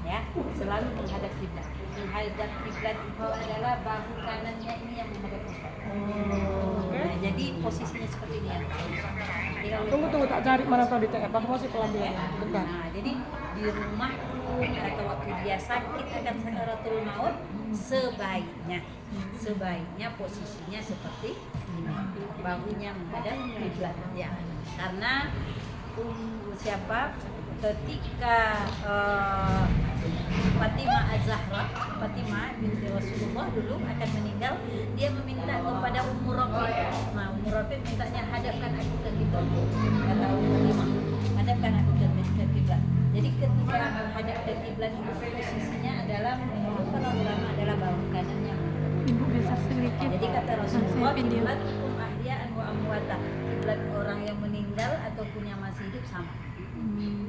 ya, selalu menghadap kiblat. Menghadap kiblat itu adalah bahu kanannya ini yang menghadap kiblat. Nah, jadi posisinya seperti ini ya. Tunggu, tak cari mana tahu di TF. Aku masih pelan-pelan. Bentar. Nah, jadi di rumah pun atau waktu dia sakit akan sakaratul maut, sebaiknya posisinya seperti ini, bahunya menghadap kiblat ya. Karena siapa ketika Fatimah Az-Zahra, Fatimah binti Rasulullah dulu akan meninggal, dia meminta kepada Ummu Rafi. Nah, Ummu Rafi mintanya hadapkan aku ke kiblat. Kata Fatimah, hadapkan aku ke kiblat. Jadi ketika menghadap ke kiblat itu posisinya adalah menurut para ulama adalah bahu kanannya. Ibu bisa sedikit. Jadi kata Rasulullah, kiblat hukum ahya'an wa amwata. Kiblat orang yang meninggal ataupun yang masih hidup sama.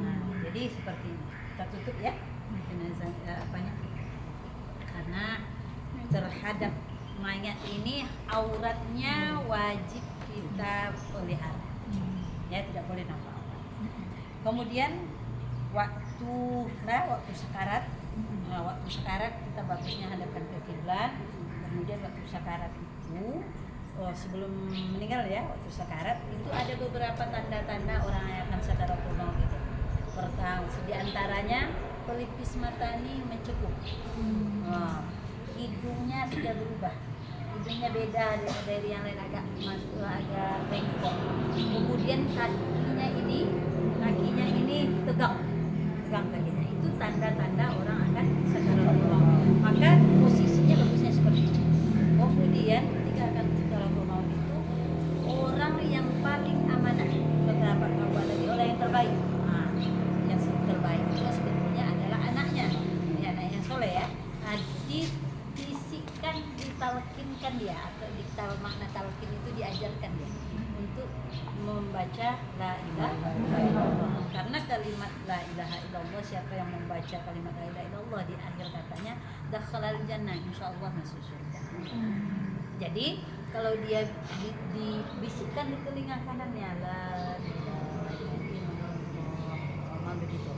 Nah, jadi seperti ini. Kita tutup ya. Karena terhadap mayat ini auratnya wajib kita pelihara. Ya, tidak boleh nampak aurat. Kemudian waktu sekarat. Nah, waktu sekarat kita bagusnya hadapkan ke kiblat. Kemudian waktu sekarat itu sebelum meninggal ya, waktu sekarat itu ada beberapa tanda-tanda orang yang akan sakaratul maut itu. Pertama, di antaranya pelipis mata ini mencekuk. Hidungnya sudah berubah. Hidungnya beda dari yang lain, agak bengkok. Kemudian kakinya ini tegang kakinya. Itu tanda-tanda orang akan sakaratul maut. Maka posisinya bagusnya seperti itu. Kemudian ketika akan sakaratul maut itu orang yang paling amanah, kata Pak Kawa tadi, orang yang terbaik. Nah, yang terbaik itu sebetulnya adalah anaknya, ya, anak yang soleh ya. Nah, dibisikkan, ditalkinkan dia, atau makna talkin itu diajarkan dia untuk membaca la ilaha illallah. Karena kalimat la ilaha illallah, siapa yang membaca kalimat la ilaha illallah di akhir katanya dakhalal jannah, insyaallah masuk surga. Jadi kalau dia dibisikkan di telinga kanannya la ilaha illallah begitu.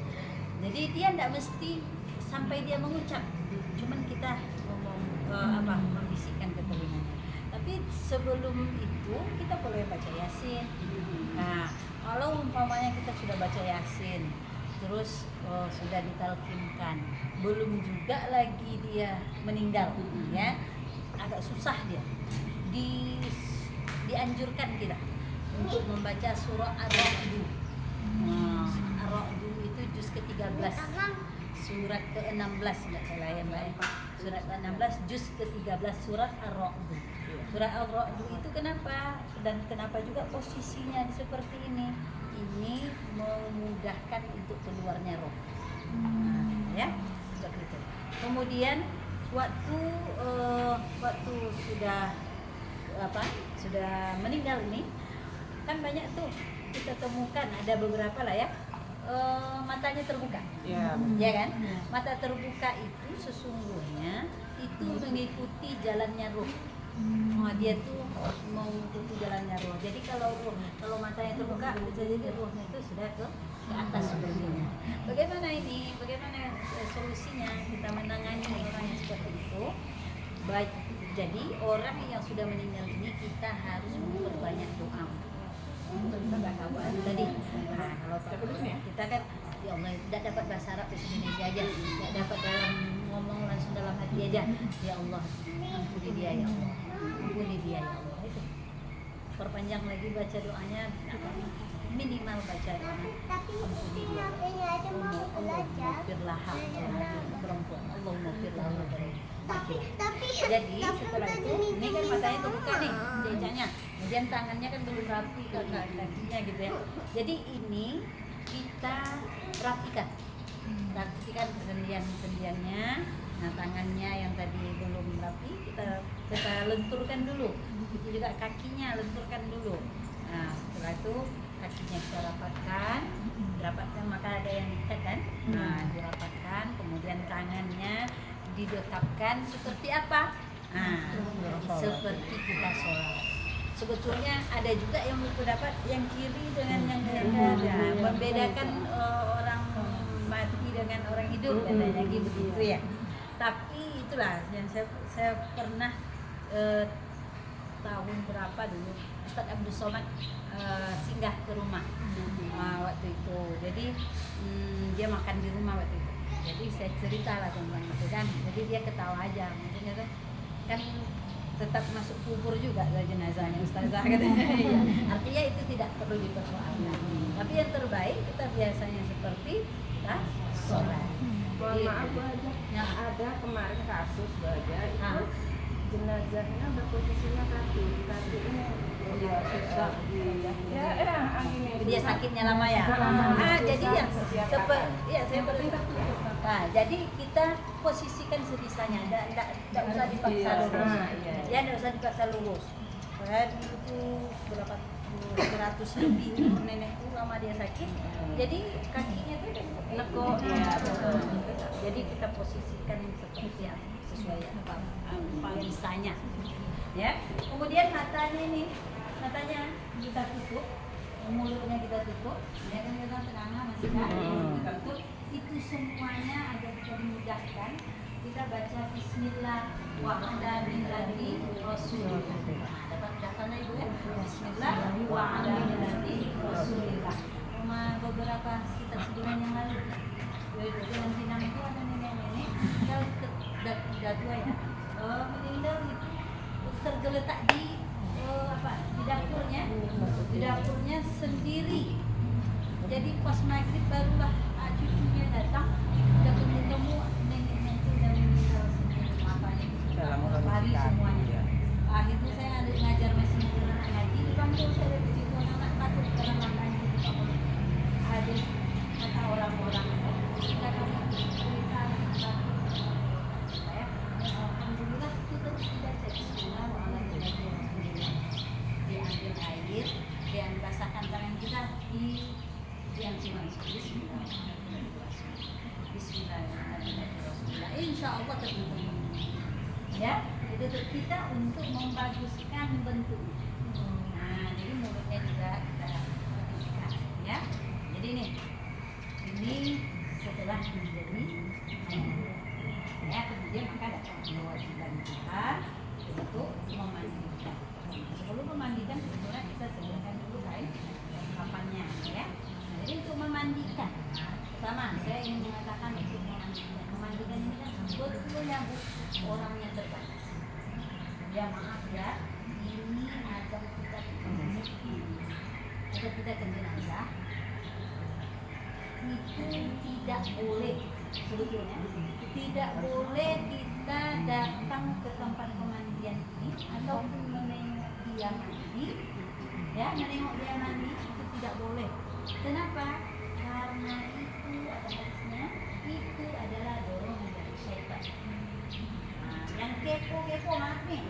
Jadi dia tidak mesti sampai dia mengucap, cuman kita ngomong membisikkan ke telinganya. Tapi sebelum itu kita boleh baca Yasin. Nah, kalau umpamanya kita sudah baca Yasin, terus sudah ditalkinkan, belum juga lagi dia meninggal, ya, agak susah dia. Dianjurkan kita untuk membaca surah Ar-Ra'du. Ar-Ra'du itu juz ke-13. Surat ke-16 enggak salah ya, Mbak. Surat ke-16 juz ke-13 surat Ar-Ra'du. Surat Ar-Ra'du itu kenapa? Dan kenapa juga posisinya seperti ini? Ini memudahkan untuk keluarnya roh. Ya, seperti itu. Kemudian waktu sudah meninggal ini kan banyak tuh kita temukan, ada beberapa lah ya, matanya terbuka, ya kan? Mata terbuka itu sesungguhnya itu mengikuti jalannya ruh. Dia tuh mau mengikuti jalannya ruh. Jadi kalau matanya terbuka, bisa jadi ruhnya itu sudah ke atas sebenarnya. Bagaimana solusinya kita menangani orang yang seperti itu? Jadi orang yang sudah meninggal ini kita harus memperbanyak doa. Tadi, kalau kita kan ya Allah tidak dapat bahasa Arab di Indonesia aja, tidak dapat ngomong langsung dalam hati aja. Ya Allah, ampuni dia ya Allah, ampuni dia ya Allah. Itu perpanjang lagi baca doanya, minimal baca doanya ampuni dia. Allahumma firlaha perempuan, Allahumma firlaha Jadi setelah itu, ini kan matanya terbuka nih, jejanya. Kemudian tangannya kan belum rapi kakinya gitu ya. Jadi ini kita rapikan sendian-sendiannya. Nah, tangannya yang tadi belum rapi kita lenturkan dulu. Itu juga kakinya lenturkan dulu. Nah, setelah itu kakinya kita rapatkan maka ada yang diikat kan. Nah, dirapatkan, kemudian tangannya didekapkan seperti apa? Seperti kita sholat. Sebetulnya ada juga yang berpendapat yang kiri dengan yang kanan, membedakan orang mati dengan orang hidup katanya gitu ya. Tapi itulah yang saya pernah tahun berapa dulu Ustadz Abdul Somad singgah ke rumah waktu itu. Jadi dia makan di rumah waktu itu. Jadi saya cerita lah tentang itu kan. Jadi dia ketawa aja. Maksudnya kan tetap masuk kubur juga jenazahnya ustazah katanya. Ya. Artinya itu tidak perlu dipersoalkan. Tapi yang terbaik kita biasanya seperti kita sholat. Mohon maaf Bu Haja, yang ada kemarin kasus Bu Haja itu jenazahnya berposisinya kaki ini susah. Dia sakitnya lama ya. Jadi ya saya jadi kita posisikan sebisanya, tidak usah dipaksa lurus. Ya, tidak usah dipaksa lurus. Saya itu berapa 100 lebih umur nenekku lama dia sakit. Jadi kakinya tuh nekuk. Ya, betul. Jadi kita posisikan seperti yang sesuai apa bisanya. Ya. Kemudian matanya kita tutup, mulutnya kita tutup, ya kan kita tengah masih kita tutup. Itu semuanya agar kita dimudahkan. Kita baca Bismillah wa ala millati Rasulillah. Dapat datanya Ibu ya. Bismillah wa ala millati Rasulillah. Beberapa sekitar sebulan yang lalu. Dalam Pinang itu ada nenek-nenek sudah tua ya. Meninggal itu tergeletak di dapurnya sendiri. Jadi pas maghrib barulah cucunya datang, udah ketemu neneknya itu udah meninggal sendiri, matanya dalam hari semuanya. Akhirnya saya ada ngajar masih anak ngaji di bangku, saya lihat di situ anak takut karena matanya itu ada kata orang-orang kita kamu cerita anak-anak saya alhamdulillah itu terus dibaca Bismillah wa ala millati Rasulillah. Diambil air, dibasakan tangan kita Bismillah. Bismillahirrahmanirrahim. Insya Allah tertentu. Ya, itu kita untuk membaguskan bentuk. Nah, jadi mulutnya juga kita perhatikan, ya. Jadi ini setelah menjadi ya, kemudian maka datang kewajiban kita untuk memandikan. Sebelum memandikan sebetulnya kita sediakan dulu kain kapannya, ya. Jadi untuk memandikan, pertama saya ingin mengatakan untuk memandikan ini kan sebetulnya orangnya terbatas. Ya maaf ya, ini ada kita jenazah itu tidak boleh sebetulnya tidak boleh kita datang ke tempat pemandian ini ataupun menengok dia mandi, ya menengok dia mandi itu tidak boleh. Kenapa? Karena itu ada hadisnya, itu adalah dorongan dari syaitan. Nah, yang kepo maaf nih,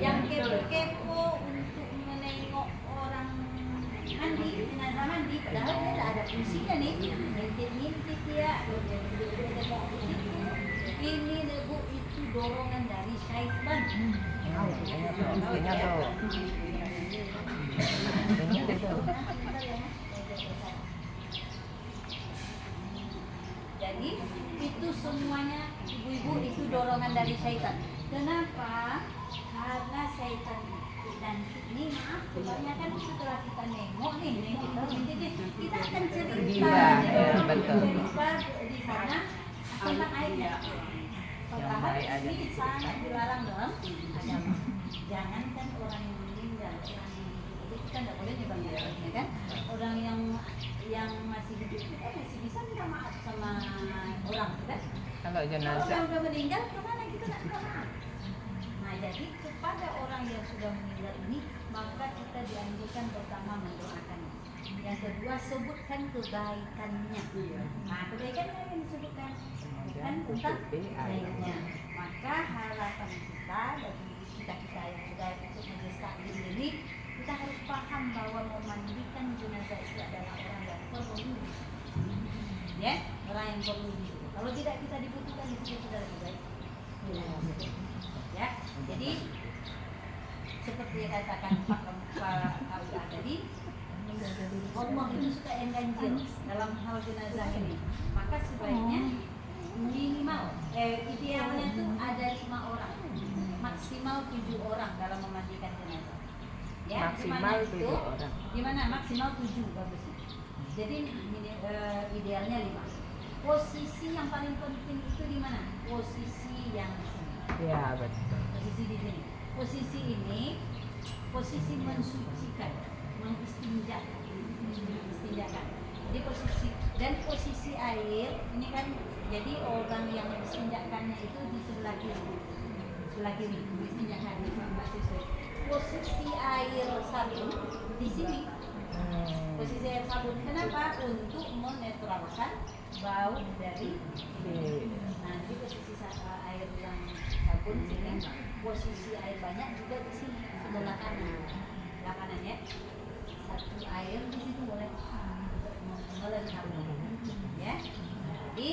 yang kepo untuk menengok orang mandi, jenazah mandi, padahal dia tidak ada fungsinya nih, ngintip ya, ini debu itu dorongan dari syaitan. Jadi itu semuanya ibu-ibu itu dorongan dari syaitan. Kenapa? Karena syaitan itu dan ini maaf kebanyakan setelah kita nengok kita akan cerita di sana tentang airnya. Padahal ini sangat dilarang dalam agama. Jangankan orang yang meninggal, orang yang hidup itu kita tidak boleh nyebang ya kan? Orang yang masih hidup kita masih bisa minta maaf sama orang, kan? Kalau jenazah yang sudah meninggal kemana kita tidak minta maaf? Nah jadi kepada orang yang sudah meninggal ini maka kita dianjurkan pertama mendoakannya. Yang kedua sebutkan kebaikannya. Nah kebaikannya yang disebutkan bukan tentang baiknya. Maka harapan kita bagi kita yang sudah ikut majelis taklim ini, kita harus paham bahwa memandikan jenazah itu adalah orang yang perlu, ya, orang yang perlu di situ. Kalau tidak kita dibutuhkan di situ sudah lebih baik. Ya, jadi seperti yang katakan Pak Kauda tadi, Allah itu suka yang ganjil dalam hal jenazah ini. Maka sebaiknya minimal, idealnya tuh ada 5 orang, maksimal 7 orang dalam memandikan jenazah. Ya, Maksimal gimana 7 orang. Gimana? Maksimal 7 bagusnya. Jadi idealnya 5. Posisi yang paling penting itu di mana? Posisi yang di sini. Ya betul. Posisi di sini. Posisi ini posisi mensucikan, mengistinjakan. Jadi posisi air ini kan, jadi orang yang mengistinjakannya itu di sebelah kiri, mengistinjakan di sebelah sisi. Posisi air sabun di sini. Posisi air sabun kenapa? Untuk menetralkan bau dari. Nah, jadi posisi air yang sabun sini, posisi air banyak juga di sini sebelah kanan ya. Satu air di situ boleh melengkap ya. Jadi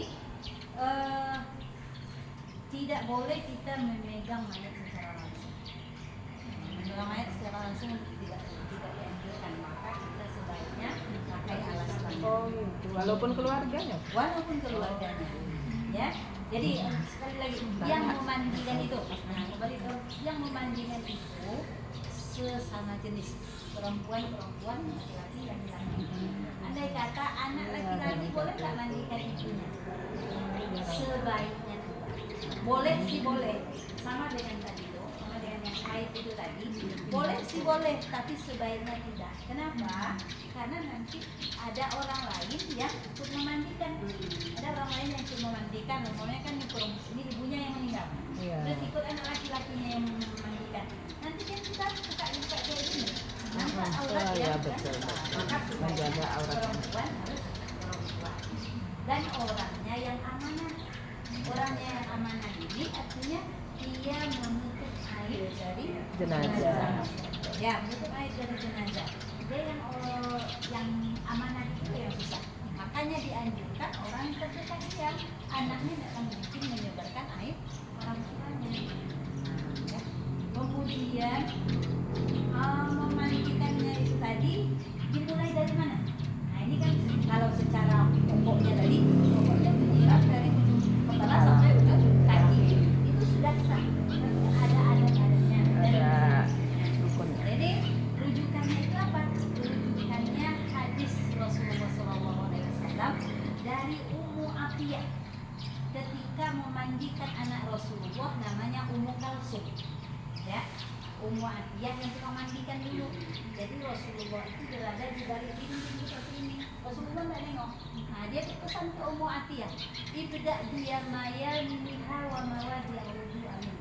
tidak boleh kita memegang mayat secara langsung. Memegang mayat secara langsung tidak dianjurkan, maka kita sebaiknya pakai alas tangan. Oh gitu. Walaupun keluarganya. Ya. Jadi sekali lagi yang memandikan itu, nah kembali ke yang memandikan itu sesama jenis, perempuan, laki-laki. Andai kata anak laki-laki boleh tak mandikan ibunya? Sebaiknya boleh sih, boleh. Sama dengan tadi itu, sama dengan yang haid itu tadi. Boleh, tapi sebaiknya tidak. Kenapa? Karena nanti ada orang lain yang ikut memandikan. Ada orang lain yang ikut memandikan. Namanya kan ini ibunya yang meninggal. Iya. Terus ikut anak laki-lakinya yang memandikan. Nanti kan kita suka kayak gini. Nampak aurat ya. Betul. Maka Menjaga aurat perempuan harus perempuan. Dan orangnya yang amanah. Orangnya yang amanah ini artinya dia menutup air dari Jenazah. Ya, menutup air dari jenazah. Dia yang amanah itu yang susah. Makanya dianjurkan orang terdekat dia, anaknya tidak mungkin menyebarkan air orang tuanya. Ya. Kemudian memandikannya itu tadi dimulai dari mana? Nah ini kan kalau secara pokoknya menyiram dari ujung kepala sampai ujung kaki itu sudah sah. Ada adat-adatnya. Ada rukun. Jadi rujukannya itu apa? Rujukannya hadis Rasulullah SAW dari Ummu Atiyah ketika memandikan anak Rasulullah, namanya Ummu Kalsum. Ya, Ummu Atiyah yang suka mandikan dulu. Jadi Rasulullah itu berada di balik dinding seperti ini. Rasulullah nggak nengok. Nah dia pesan ke Ummu Atiyah, ibda dia maya minha wa mawadi al-wudu amin.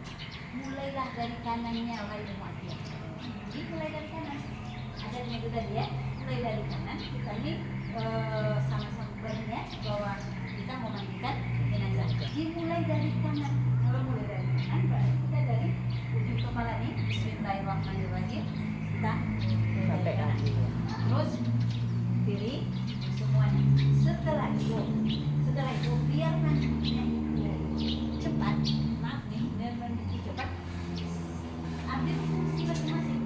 Mulailah dari kanannya wahai Ummu Atiyah. Jadi mulai dari kanan. Adatnya itu tadi ya, mulai dari kanan. Kita ini sama-sama berniat bahwa kita memandikan jenazah. Dimulai dari kanan. Kalau mulai dari kanan, berarti kita dari ujung kepala ini. Bismillahirrahmanirrahim. Kita Sampai kaki. terus kiri semuanya. Setelah itu biar nantinya itu cepat. Maaf nih, biar nanti cepat. Ambil fungsi masing-masing.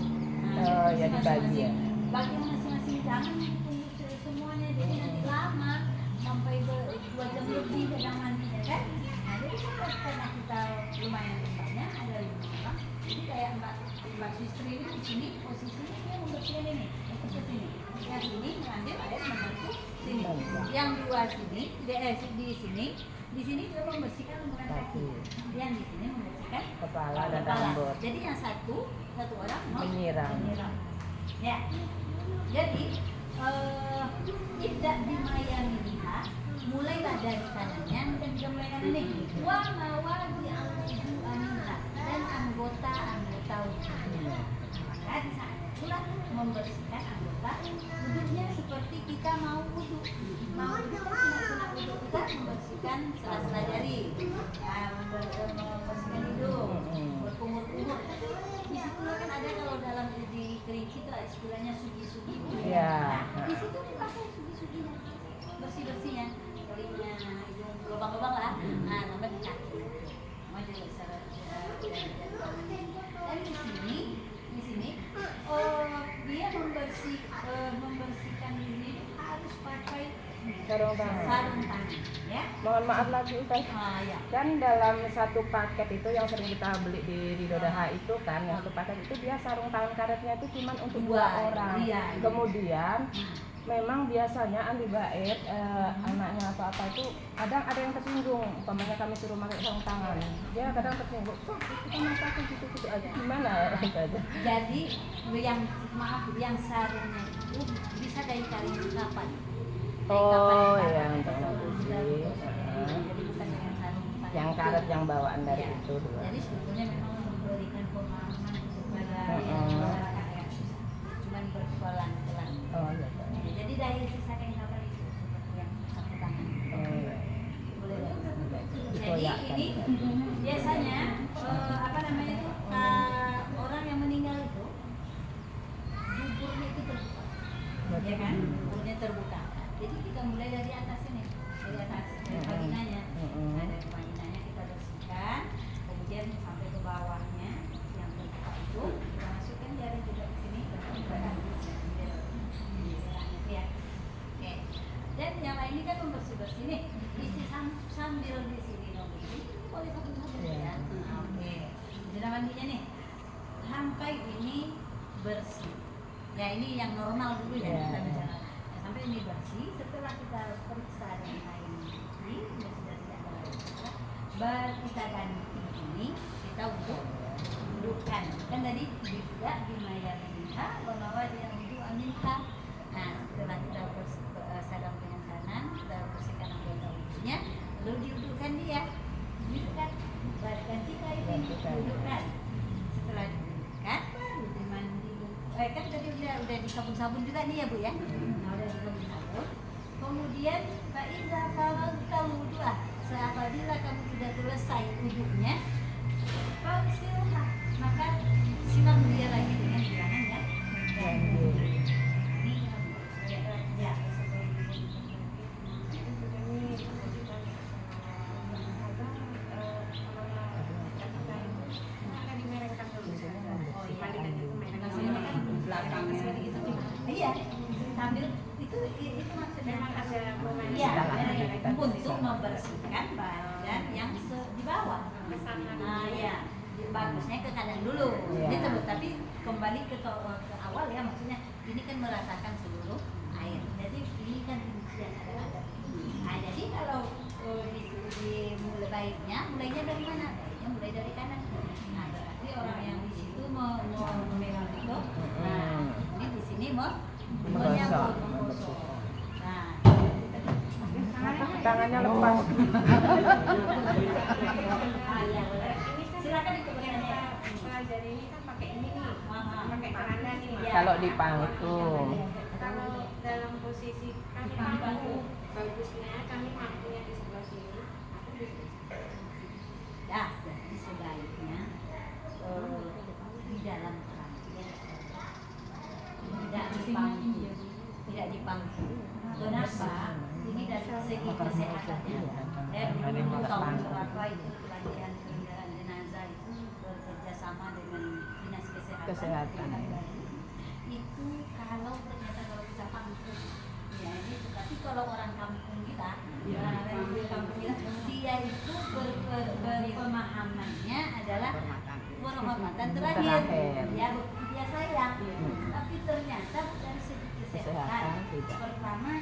Oh, ya dibagi ya. Bagi masing-masing, jangan tunggu semuanya. Jadi nanti lama sampai 2 jam lebih sedang mandinya kan. Nah jadi karena kita lumayan banyak, ada 5 orang. Jadi kayak Mbak Sistri ini di sini posisinya dia membersihkan ini, ke sini. Yang ini mengambil air membantu sini. Yang 2 sini, di sini dia membersihkan menggunakan kaki. Yang di sini membersihkan Kepala dan rambut. Jadi yang satu orang Menyiram. Ya. Jadi tidak dimayaniha, mulailah dari kanannya, dan juga mulai kanan ini. Wa mawadi al-wudu aminah, dan anggota wudhu. Maka di saat itulah membersihkan anggota wudhunya seperti kita mau wudhu. Mau wudhu kan sunat wudhu kita membersihkan sela-sela jari, membersihkan hidung, berkumur-kumur. Di situ kan ada kalau dalam di kerinci itu istilahnya sugi-sugi. Ya. Nah, di situ dipakai sugi-suginya, bersih-bersihnya, telinga, hidung, lubang-lubang lah. Nah, sampai di kaki. Maju secara dan di sini, dia membersihkan membersihkan ini harus pakai Sarung tangan. sarung tangan, ya. Mohon maaf lagi Ustaz. Ya. Kan dalam satu paket itu yang sering kita beli di Dodaha itu kan, yang satu paket itu dia sarung tangan karetnya itu cuma untuk dua orang. Iya. Kemudian memang biasanya ahli bait anaknya atau apa itu kadang ada yang tersinggung, umpamanya kami suruh pakai sarung tangan, dia kadang tersinggung, kok kita pakai gitu aja, gimana itu aja. Jadi yang sarungnya itu bisa dari kain kapan? Oh ya, untuk membersih. Jadi bukan dengan sarung tangan. Yang karet yang bawaan dari Ya. itu dua. Jadi sebetulnya memang memberikan pemahaman kepada Mm-mm. masyarakat ya, cuman berpelan-pelan. Oh iya. Pak. Jadi dari sisa kain kapan itu seperti yang sapu tangan. Oh iya. Boleh. Jadi Dikoyakkan. ini biasanya apa namanya itu orang yang meninggal itu buburnya itu terbuka, ya kan? Buburnya terbuka. Jadi kita mulai dari atas ini, dari atas dari vaginanya. Nah, dari vaginanya kita bersihkan, kemudian sampai ke bawahnya yang terbuka itu kita masukkan jari juga ke sini ke permukaan. Ya. Oke. Dan yang lain ini kan membersih-bersih nih. Isi sambil di sini dong. Ini boleh satu-satu ya. Oke. Zona mandinya nih. Sampai ini bersih. Ya ini yang normal dulu ya. Ya. Kita bicara. Ya, sampai ini bersih. Setelah kita periksa dengan air bersih, ya sudah tidak ada lagi. Baru kita ganti ini. Kita dudukkan. Kan tadi juga dimaya minta, bahwa dia itu aminta. Nah, setelah kita sadam dengan kanan, kita bersihkan anggota wudhunya, lalu dudukkan dia, dudukkan, ganti kain ini, dudukkan. Setelah dudukkan, baru dimandi. Kan tadi udah disabun-sabun juga nih ya Bu ya. Nah, udah disabun-sabun. Kemudian, faiza faragta wudhu'ah. Apabila kamu sudah selesai wudhunya, fagsilha, maka siram dia lagi dengan bilangan ya. Iya, sambil itu maksudnya iya, untuk membersihkan badan yang di bawah. Nah, ya, bagusnya ke kanan dulu. Gitu, tapi kembali ke awal ya, maksudnya ini kan meratakan seluruh air. Jadi ini kan rincian ada. Nah, jadi kalau di mulai mulainya dari mana? Baiknya mulai dari kanan. Nah, berarti orang yang di situ mau memegang itu. Nah, ini di sini menyambut, menggosok. Nah, Tangannya lepas. silakan dikeluarkannya. Pelajari ini kan pakai ini nih, pakai celana nih. Kalau di pangku. Kalau dalam posisi kan pangku bagusnya kami mampunya di sebelah sini, aku di Ya, jadi sebaiknya di dalam kerangka, tidak di pangku, tidak di pangku. Kenapa? Ini dari segi kesehatannya. Dulu tahun berapa itu pelatihan pengendalian jenazah itu bekerja sama dengan dinas kesehatan. Itu kalau ternyata kalau kita pangku, ya ini. Tapi kalau orang kampung kita, orang kampung kita, dia itu berpemahamannya adalah penghormatan terakhir. Ya, dia sayang. Tapi ternyata dari segi kesehatan, pertama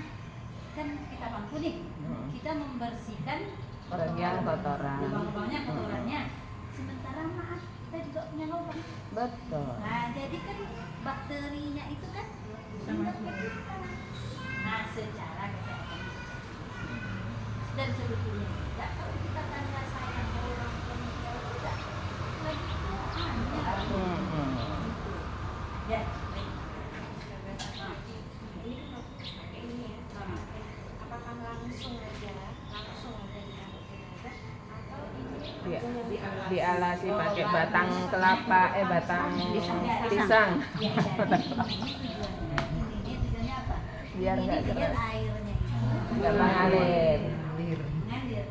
kan kita pangku nih, kita membersihkan Bagian kotoran. lubang-lubangnya, kotorannya. Sementara maaf, kita juga punya lubang. Betul. Nah, jadi kan bakterinya itu kan hinggap ke kita. Nah, secara kesehatan. Dan sebetulnya juga kalau kita tanda sayang ke orang meninggal juga lagi itu ya. apakah langsung aja ditaruh jenazah atau ini Dialasi pakai batang kelapa, batang pisang. Ya, ini tujuannya apa? Biar Ini nggak biar keras. airnya itu Nggak mengalir. mengalir.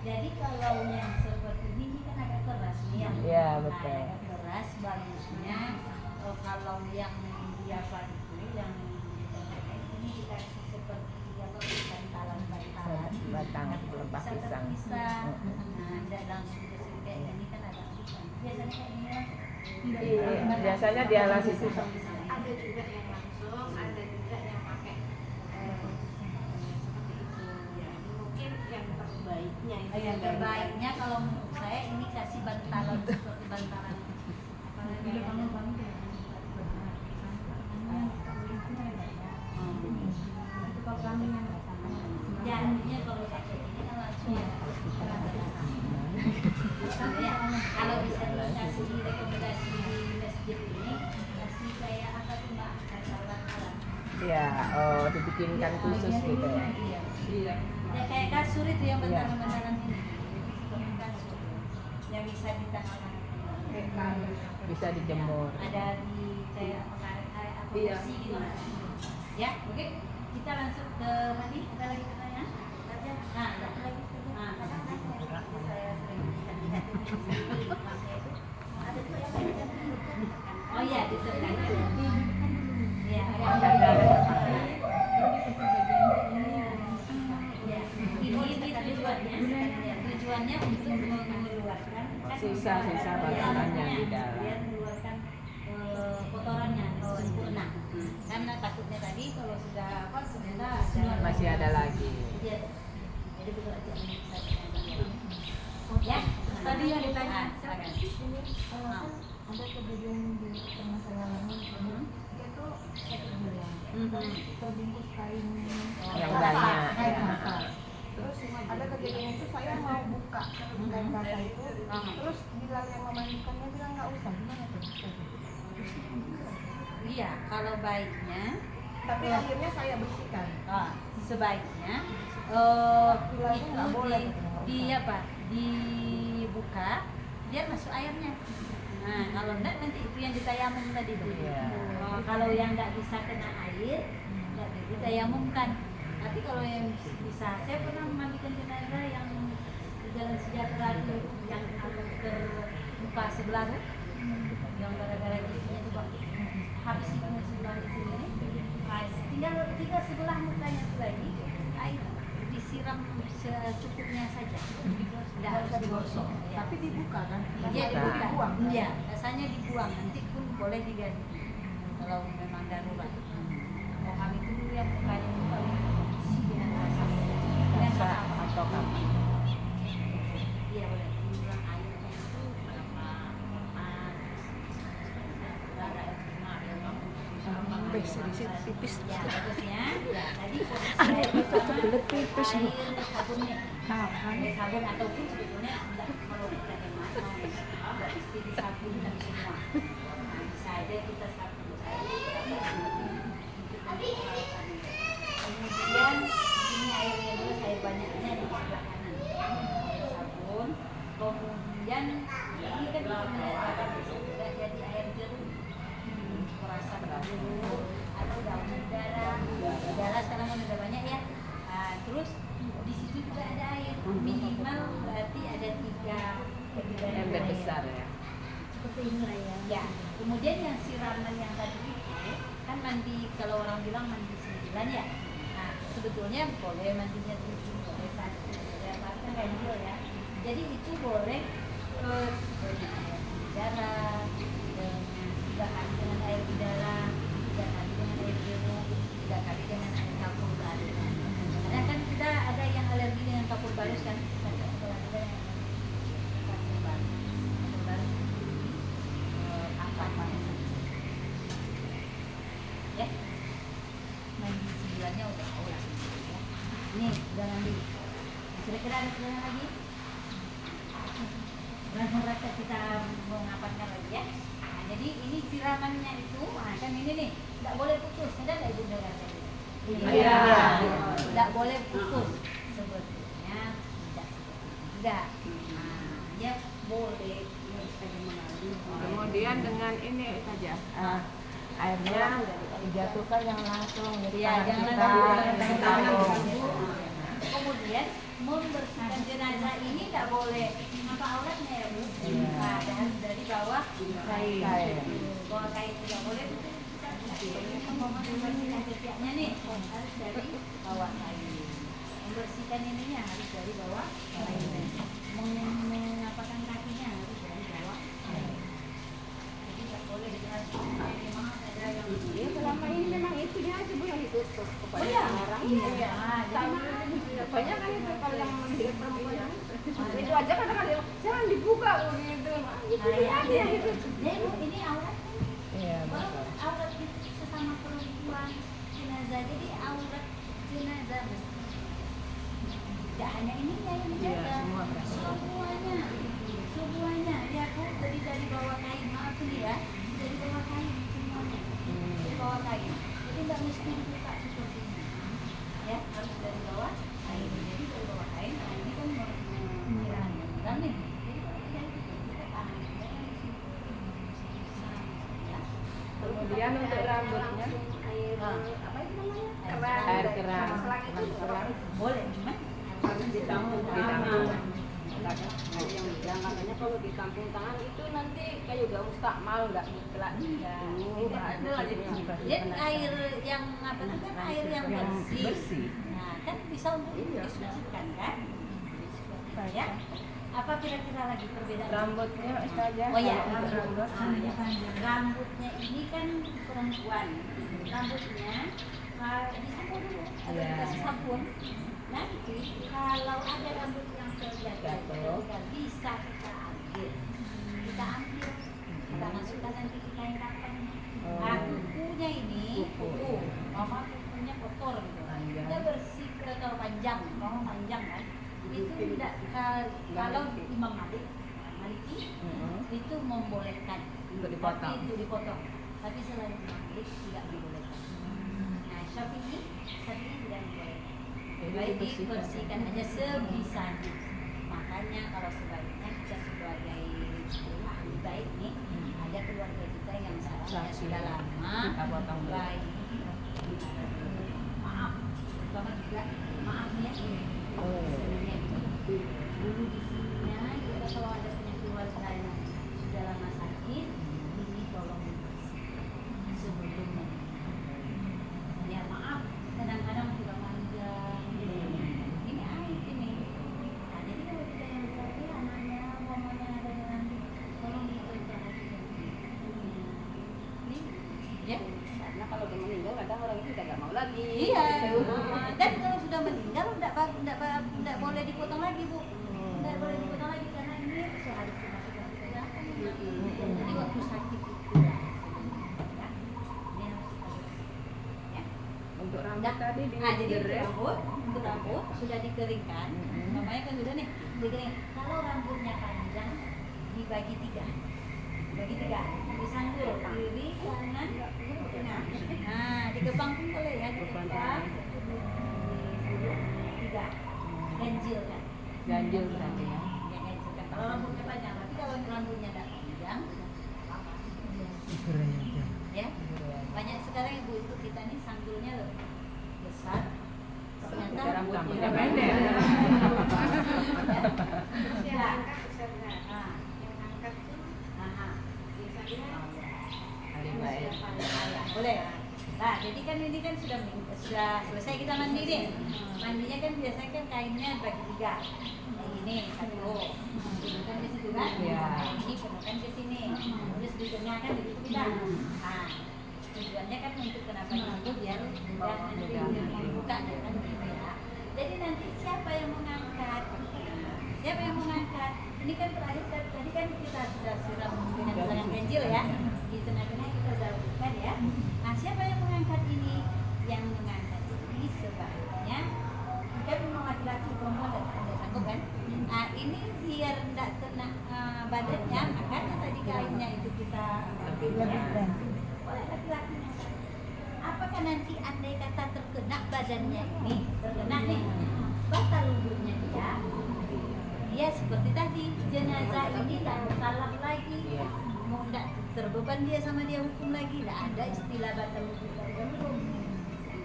Jadi kalau yang seperti ini kan agak keras nih ya. Iya, Nah, betul. agak keras bagusnya kalau yang biasa itu yang ini dikasih seperti apa bantalan-bantalan. Batang pelepah Bisa pisang. terpisah. Nah, tidak langsung ke sini kayak ini kan ada pisang. Biasanya kayak ini lah. Iya, biasanya dialas itu. Ada juga yang langsung, ada juga yang pakai seperti itu. Ya, ini mungkin yang terbaiknya itu Yang terbaiknya kalau menurut saya ini kasih bantalan seperti bantalan. Apalagi kamu ya, intinya kalau pakai ini kan langsung ya. Kalau bisa dikasih rekomendasi di masjid ini, kasih kayak apa tuh mbak, kayak alat-alat. Iya, oh dibikinkan khusus gitu ya. Iya. Ya kayak kasur itu yang bantalan-bantalan ini. Seperti kasur yang bisa ditanam. Bisa dijemur. Ada di kayak karet-karet atau kursi gitu. Ya, oke. Kita langsung ke tadi. Ada lagi pertanyaan? Nah, ada lagi pertanyaan. Saya sering lihat ada tuh yang oh iya, ditekan. Iya, ini tujuannya untuk mengeluarkan Sisa-sisa makanan yang di dalam. biar mengeluarkan kotorannya sempurna. Karena takutnya tadi kalau sudah apa ternyata Masih ada lagi. Iya. Jadi betul aja ya. Tadi yang ditanya, silakan. Ada kejadian di tengah saya lama dia tuh satu bulan terbungkus kain Yang banyak. kain basah. Terus ada kejadian itu saya mau buka kain basah itu, terus bilang yang memandikannya bilang nggak usah, gimana tuh? Iya, kalau baiknya Tapi akhirnya saya bersihkan. sebaiknya itu nggak boleh, di apa dibuka biar masuk airnya. Nah kalau enggak nanti itu yang ditayamum tadi tuh. Iya. Kalau yang enggak bisa kena air enggak ditayamumkan. Tapi kalau yang bisa, saya pernah memandikan jenazah yang di Jalan Sejahtera itu yang terluka sebelah tuh, yang gara-gara giginya tuh Pak. Habis itu sebelah itu ini, tinggal sebelah mukanya itu lagi, air disiram secukupnya saja, tidak harus digosok. Ya. Tapi dibuka kan? Iya dibuka. Dibuang. Iya, rasanya dibuang. Nanti pun boleh diganti kalau memang darurat. Kalau kami itu dulu yang mukanya itu paling isi dengan asap. Dengan Basah asap. atau kapan? Iya boleh. Dibuang airnya itu berapa Sedikit tipis. Ya, bagusnya. Ya, tadi posisi itu kebelet pipis. Sabunnya. Sabun ataupun sebetulnya enggak kalau kita hemat enggak mesti disabunkan semua. Nah, bisa aja kita sabun kemudian ini airnya dulu saya banyaknya di sebelah kanan. Air sabun. Kemudian ini kan menyatakan bisa juga jadi air jeruk. Perasan dulu atau daun udara sekarang kan udah banyak ya. Nah, terus di situ juga ada air minimal berarti ada 3 Ember besar ya. seperti ini lah ya. Ya, kemudian yang siraman yang tadi itu kan mandi, kalau orang bilang mandi 9 ya. Nah, sebetulnya boleh mandinya 7, boleh 1, ya karena ganjil ya. Jadi itu boleh dengan air udara, dengan 3 kali dengan air udara, 3 kali dengan air jeruk, 3 kali dengan air kapur baru. Karena kan kita ada yang alergi dengan kapur baru kan, ada yang kapur baru. Kapur baru apa ya? Mandi 9-nya udah olah. Nih, udah mandi. Kira-kira ada pertanyaan lagi? Rasa-rasa kita mau ngapain lagi ya? Nah, jadi ini siramannya itu, nah kan ini nih, nggak boleh putus. Ada nggak ibu dengar tadi? Iya. Nggak boleh putus. Sebetulnya tidak. Nah, ya boleh. Kemudian dengan ini saja. Airnya dijatuhkan yang langsung di Ya, tangan jangan kita. Kemudian membersihkan jenazah ini nggak boleh apa auratnya ya Bu? Iya. Nah, dari bawah Kain. bawah kain tidak boleh. membersihkan ketiaknya nih harus dari bawah kain. Membersihkan ininya harus dari bawah kain. Mengapakan kakinya harus dari bawah kain. Jadi nggak boleh dilakukan. Memang ada yang Ya selama ini memang itunya aja Bu yang ditutup. oh iya, iya. Banyak kan itu kalau yang mendidik perempuan itu aja kadang-kadang jangan dibuka gitu. Gitu aja gitu. Ini aurat kan? Iya, Kalau aurat sesama perempuan jenazah, jadi aurat jenazah tidak hanya ininya yang dijaga, semuanya. Ya Bu, dari bawah kain, maaf ini ya, dari bawah kain semuanya, dari bawah kain. Jadi nggak mesti dibuka seperti ini, ya harus dari bawah kain. Jadi dari bawah kain, nah ini kan menyiram nih. Jadi kalau tidak itu kita tahan, jangan di sini. Ya. Kemudian untuk rambutnya air apa itu namanya? air keran. Selang itu Boleh, cuman harus ditampung tangan. Ada yang bilang katanya kalau ditampung tangan itu nanti kayak udah mustakmal nggak mutlak. jadi air yang apa itu kan air yang bersih. Nah, kan bisa untuk disucikan kan? Ya. Apa kira-kira lagi perbedaan? Rambutnya saja. Oh ya, rambut. Rambutnya ini kan perempuan. Rambutnya disapu dulu atau dikasih sabun. Nanti kalau ada rambut yang terjatuh, bisa kita ambil. Kita masukkan nanti kita yang kapan. Nah, kukunya ini, mama kukunya kotor gitu. Kita bersih kalau panjang kan. Itu tidak kalau Imam Maliki itu membolehkan Untuk dipotong. tapi itu dipotong. Tapi selain Imam Malik tidak dibolehkan. Nah, Syafi'i tidak dibolehkan. Baik dibersihkan aja sebisanya. Makanya kalau sebaiknya kita sebagai ahli baik nih, ada keluarga kita yang misalnya sudah lama kita potong dulu. baik. Maaf, terutama juga maafnya sebenarnya dulu di sininya kita kalau ada punya keluarga yang sudah lama sakit, ini tolong dibersihkan sebelum meninggal. Ya maaf, kadang-kadang juga panjang. Ini aib ini. Nah, jadi kalau kita yang berarti anaknya, mamanya ada yang nanti, tolong diperhatikan. Ini, ya. Karena kalau udah meninggal kadang orang itu udah nggak mau lagi. Iya. Dan kalau sudah meninggal tidak boleh dipotong lagi Bu. Tidak boleh dipotong lagi karena ini seharusnya sudah kelihatan. Jadi waktu sakit itu ya. Ini harus kita bersih. Ya. Untuk rambut Nah, tadi jadi untuk digeret. rambut sudah dikeringkan. Namanya kan sudah nih dikering. Kalau rambutnya panjang dibagi tiga, disanggul kiri kanan tengah. Nah dikepang pun boleh ya, dikepang tiga, ganjil kan? Ganjil tadi ya. Ya ganjil kan. Kalau rambutnya panjang, tapi kalau rambutnya tidak panjang, ya banyak sekarang ibu itu kita nih sanggulnya lebih besar. Ternyata Rambutnya pendek. Yang angkat besar nggak? Nah, Yang angkat tuh nah, biasanya boleh. Nah, jadi kan ini kan sudah selesai kita mandi nih. Mandinya kan biasanya kan kainnya bagi tiga. Yang ini satu, kan di situ kan? Iya. Ini kemudian ke sini. Terus di tengah kan begitu kita. Nah, tujuannya kan untuk kenapa itu biar mudah nanti dibuka kan gitu ya. Jadi nanti siapa yang mengangkat? Siapa yang mengangkat? Ini kan terakhir tadi kan kita sudah siram dengan tangan ganjil ya. Di tengah-tengah kita jauhkan ya. Nah, siapa yang mengangkat ini? Yang mengangkat ini sebaiknya kan memang laki-laki perempuan tidak sanggup kan? Nah, ini biar tidak kena badannya, makanya tadi kainnya itu kita ambil oleh laki-laki. Apakah nanti andai kata terkena badannya ini, terkena nih, batal wudhunya dia seperti tadi jenazah ini tak salah lagi, mau tidak terbeban dia sama dia hukum lagi, tidak ada istilah batal wudhu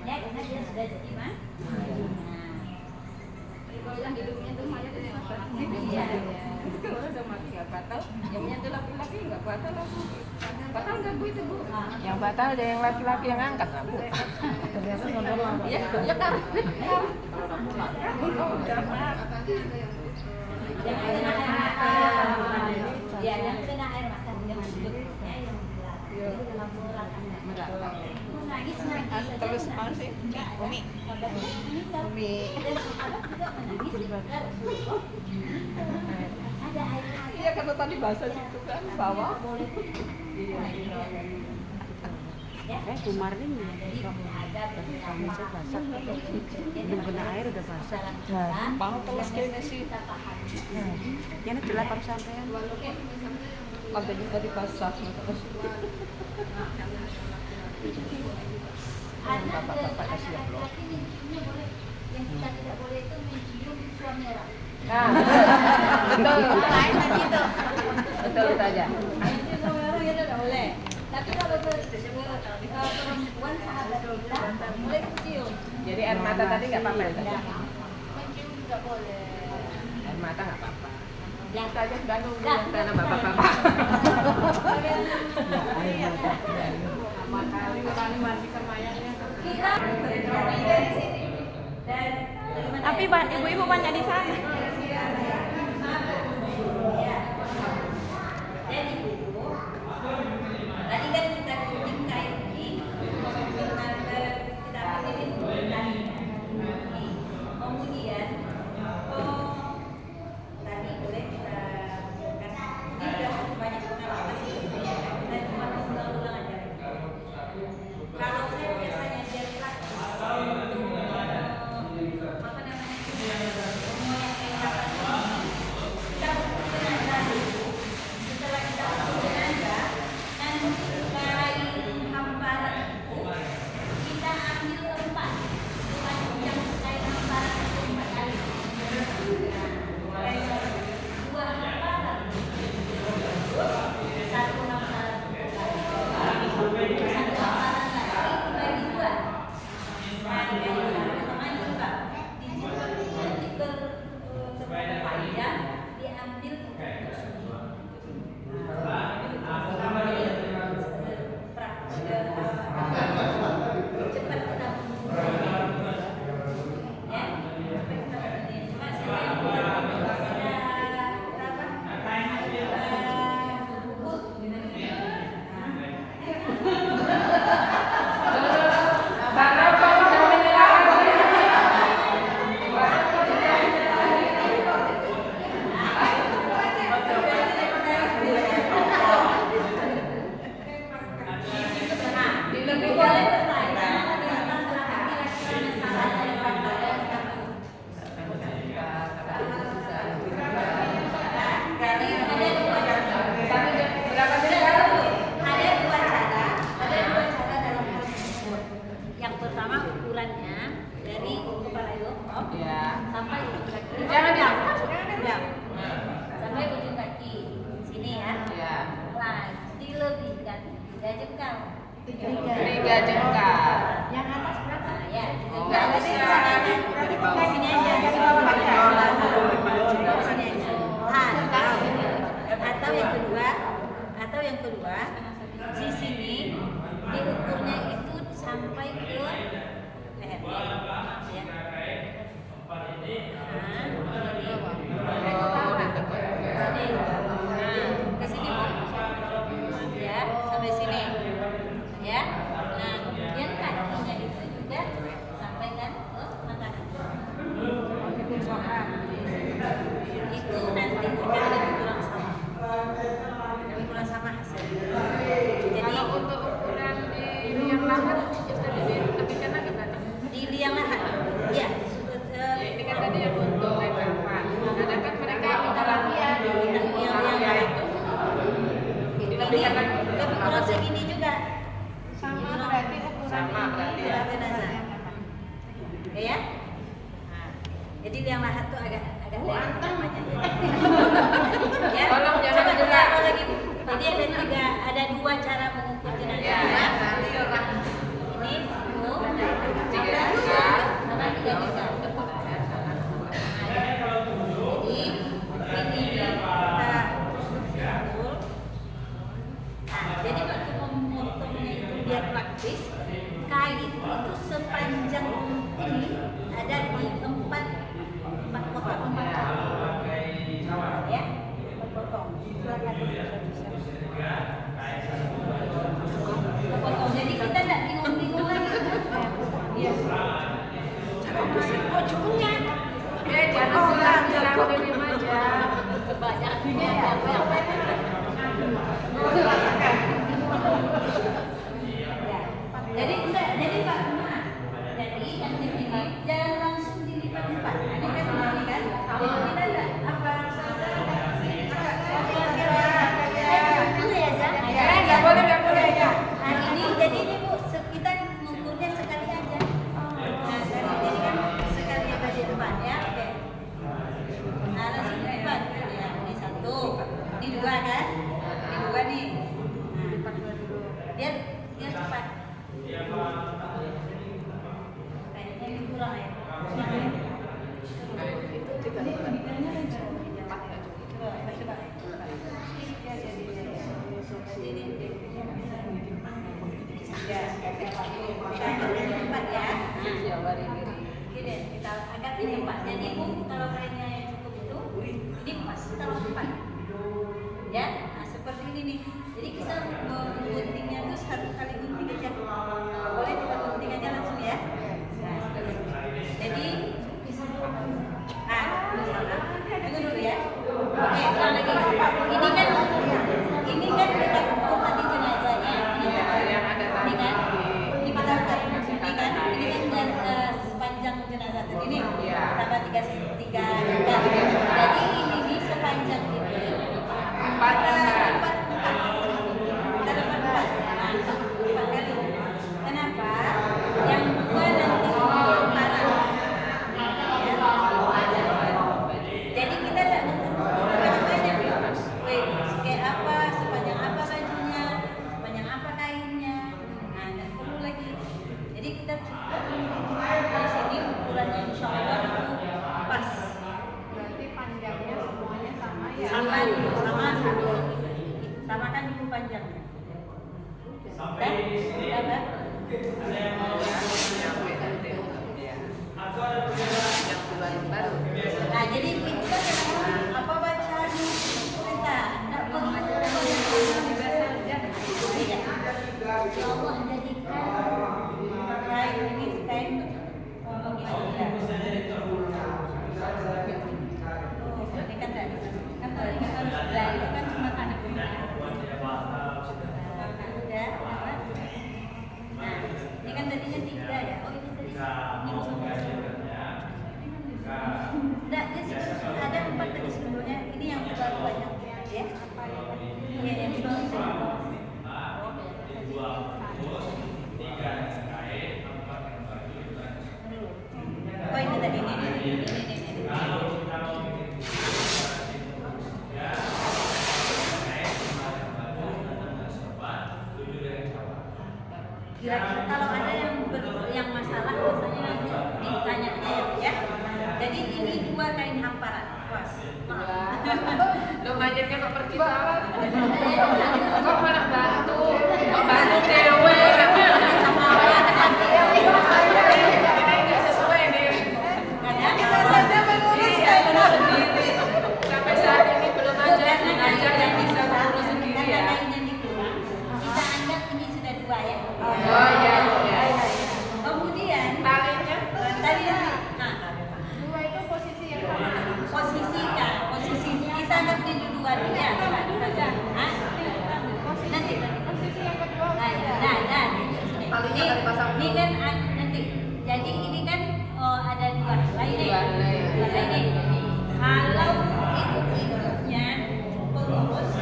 ya karena dia sudah jadi mah. Nah, yang hidupnya tuh mayat itu Iya. kalau udah mati nggak batal, yang menyentuh laki-laki nggak batal langsung. Batal nggak Bu itu Bu? Yang batal ada yang laki-laki yang angkat lah, Bu. Ternyata nonton lama. Ya, ya kan. Jangan kena air mata. Ya, jangan kena air mata. Jangan hidupnya yang berat. Nangis nangis. Terus mana sih? Umi. Umi. Ada air. Iya karena tadi bahasa situ kan bawah. Iya. Kemarin ada belum kena air udah basah. Mau teles kayaknya sih. Jangan jelas harus sampean. Lantai juga dibasah. Bapak-bapak kasih ya belum. Yang kita tidak boleh itu mencium suami orang. Nah, betul. Lain lagi itu. Betul itu aja. Mencium suami orang itu tidak boleh. Tapi kalau perempuan sahabat kita boleh mencium. Jadi air mata tadi nggak apa-apa ya? Mencium juga boleh. Air mata nggak apa-apa. Yang Kita aja sudah nunggu karena bapak-bapak. Makanya orang mandikan mayatnya. kita dari sini. Tapi ibu-ibu banyak di sana. Jadi Bu, tadi kan kita gunting kain ini, kita ambilin tadi. Kemudian, tadi boleh kita kasih. Ini udah banyak pengalaman sih. Kita cuma ulang-ulang aja. Kalau saya biasanya dia praktis apa namanya? Semuanya kayak apa? Kita jenazah dulu. Setelah kita jenazah, nanti kain hamparan itu kita ambil 4. Yang kain hamparan itu 4 kali. Nah, 2 hamparan. 1 hamparan. 1 hamparan lagi dibagi 2. Nah, kain sama juga. Panjang diambil cepat kita ya cuma saya yang pertama ukurannya dari kepala ibu Ya. sampai ujung kaki. Jangan diam. Diam. Sampai ujung kaki. Sini ya. Ya. Nah, dilebihkan 3 jengkal. 3 jengkal. Yang atas berapa? Ya, Oh, nggak usah. Sini aja. Dari sini aja. Atau yang kedua, di sini diukurnya itu sampai ke leher. Ya. Ke sini Bu. Ya, sampai sini. Ya. Nah, kemudian kakinya itu juga sampaikan ke makanan. Itu nanti akan lebih kurang sama. Lebih kurang sama hasilnya. Jadi Kalau untuk ukuran di liang lahat lebihkan lagi berarti. di liang lahat, ya. Ini kan tadi yang untuk level. Kadang kan mereka ukuran Yang itu ini lebih kurang segini juga. Sama berarti ukuran sama berarti ya. Jenazah. Ya. Nah, jadi liang lahat tuh agak lebar namanya. Ya. Tolong jangan Coba gerak. apa lagi Bu? Jadi ada 2 cara mengukur jenazah. Ya. Ini Bu. 3 jengkal. Sama 3 jengkal. Jangan bilang jangan diem aja. Banyak ya. Jadi enggak, jadi Pak Rumah. Jadi nanti ini jangan langsung dilipat-lipat. Ini kan ini kan. Jadi kita ada apa? Dulu ya, Zah. Nggak boleh ya. Nah, ini jadi ini Bu, kita mengukurnya sekali aja. Nah, jadi kan sekali aja di depan ya. Oke. Nah, langsung lipat. Ya, ini satu. Ini dua kan? Ini dua nih. Nah, lipat dua dulu. Biar cepat. Kayaknya ini kurang ya. Gini, kita angkat ini Pak. Jadi Bu, kalau kainnya yang cukup itu, ini pas taruh depan. Ya, nah seperti ini nih. Jadi kita guntingnya tuh satu kali gunting aja. Boleh kita gunting aja langsung ya. Nah, jadi tunggu dulu ya. Oke, ulang lagi. Ini kan kita ukur tadi jenazahnya. Ini kan, ini kita ukur. Ini kan sepanjang jenazah tadi nih. Tambah 3 cm. Jadi ini nih sepanjang ini. Empat kali. Kenapa? Yang dua nanti parah. Jadi kita tidak mengukur kayak apa, sepanjang apa bajunya, sepanjang apa kainnya. Nah, dan perlu lagi. Jadi kita cukup di sini ukurannya insya Allah itu pas. Berarti panjangnya semuanya sama ya? Sama kan dulu panjangnya. Dan berapa? Nah, jadi kita apa bacaan kita? Tidak perlu ya Allah jadikan kain ini kain ini kan tadi kan harus belajar itu kan cuma anak muda. Nah, ini kan tadinya 3 ya. Oh, ini tadi enggak, ada 4 tadi sebelumnya. Ini yang terlalu banyak ya. Iya, yang di bawah. Oh, ini tadi ini. Kira-kira kalau ada yang masalah biasanya ditanya ya. Jadi ini 2 kain hamparan. Maaf. Lumayan kan kok pergi kok malah bantu dewe ini nggak sesuai nih. Kita saja mengurus kain Sendiri sampai saat ini belum ada jenazah yang bisa mengurus sendiri ya. Kainnya dikurang. Kita anggap ini sudah 2 ya. Oh iya. Kemudian Talinya tadi dua itu posisi yang mana? posisi kita anggap di dua ya. Nanti. Posisi yang kedua Nah, ini kan nanti. Jadi ini kan ada 2 lainnya. Kalau ibu-ibunya pengurus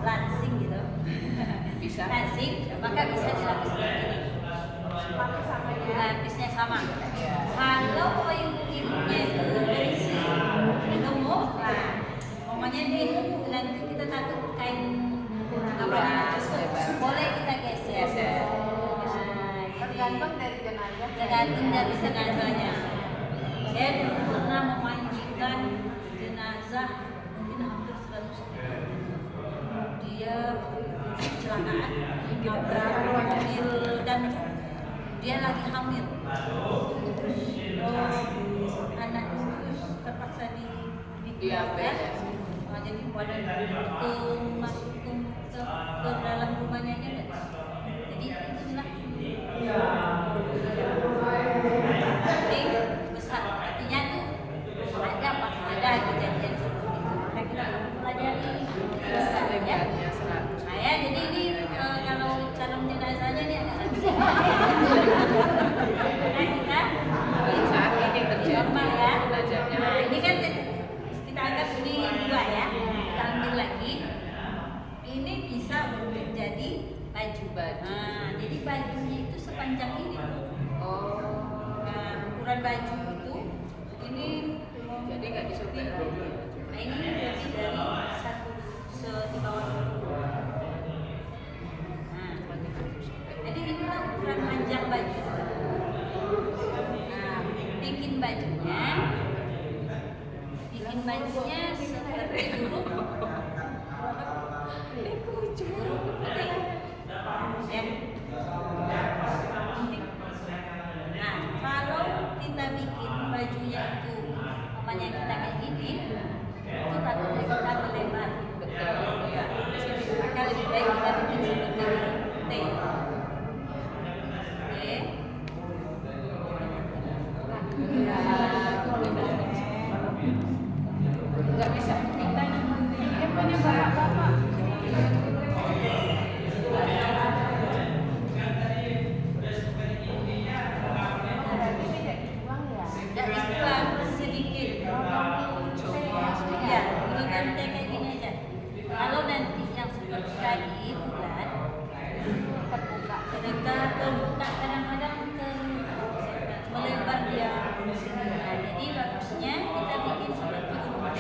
lansing gitu, Bisa. lansing, maka bisa dilapis seperti ini. Lapisnya sama. Kalau ibu-ibunya itu berisi gemuk, nah, pokoknya ini nanti kita taruh kain apa boleh kita geser. tergantung dari jenazah. Tergantung dari jenazahnya. Saya dulu pernah memandikan jenazah mungkin hampir 100 dia kecelakaan nabrak mobil dan dia lagi hamil. Anak itu terpaksa diambil. Jadi pada masuk ke dalam rumahnya aja. Jadi itulah baju itu ini Jadi nggak disobek. nah, ini lebih dari satu di bawah itu. Nah, jadi inilah ukuran panjang baju. Nah, bikin bajunya seperti huruf putih. Ya. Nah, kalau kita bikin bajunya itu namanya kita kayak gini, itu takutnya kita melebar. Maka lebih baik kita bikin seperti T. Oke. Nggak bisa. Ini punya bapak-bapak. Tidak dibuang sedikit. Ya, ini kan kayak gini aja. Kalau nanti yang seperti tadi bulat, kita terbuka kadang-kadang melebar dia. Nah, jadi bagusnya kita bikin seperti huruf D.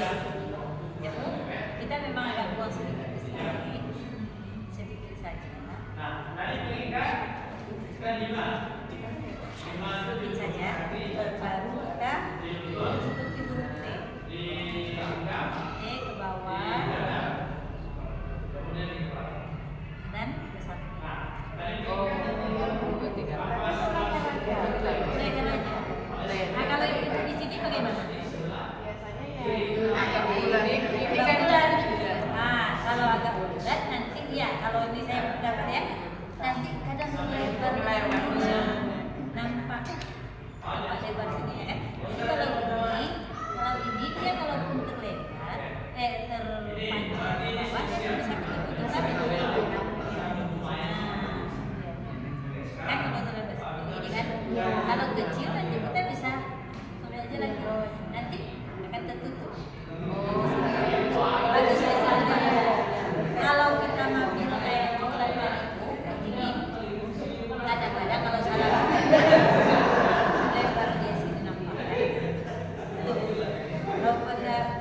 Itu kita memang agak buang sedikit ke sini, sedikit saja. Sedikit saja. Baru kita seperti huruf T. T ke bawah dan ke samping. Oh, 2, 3. Leher aja. Nah, kalau itu di sini bagaimana? Agak bulan ini kan bulat. Nah, kalau agak bulat nanti ya, kalau ini saya dapat ya, nanti kadang melebar nampak lebar sini ya kan. Jadi kalau ini dia kalaupun terlebar, terpanjang ke bawah dia bisa ketutupan itu. Kan kalau terlebar seperti ini kan, kalau kecil nanti kita bisa sampai aja lagi, nanti akan tertutup. Bagus misalnya kalau kita ngambil kayak ukuran itu ini, kadang-kadang kalau salah lebar dia sini nampak.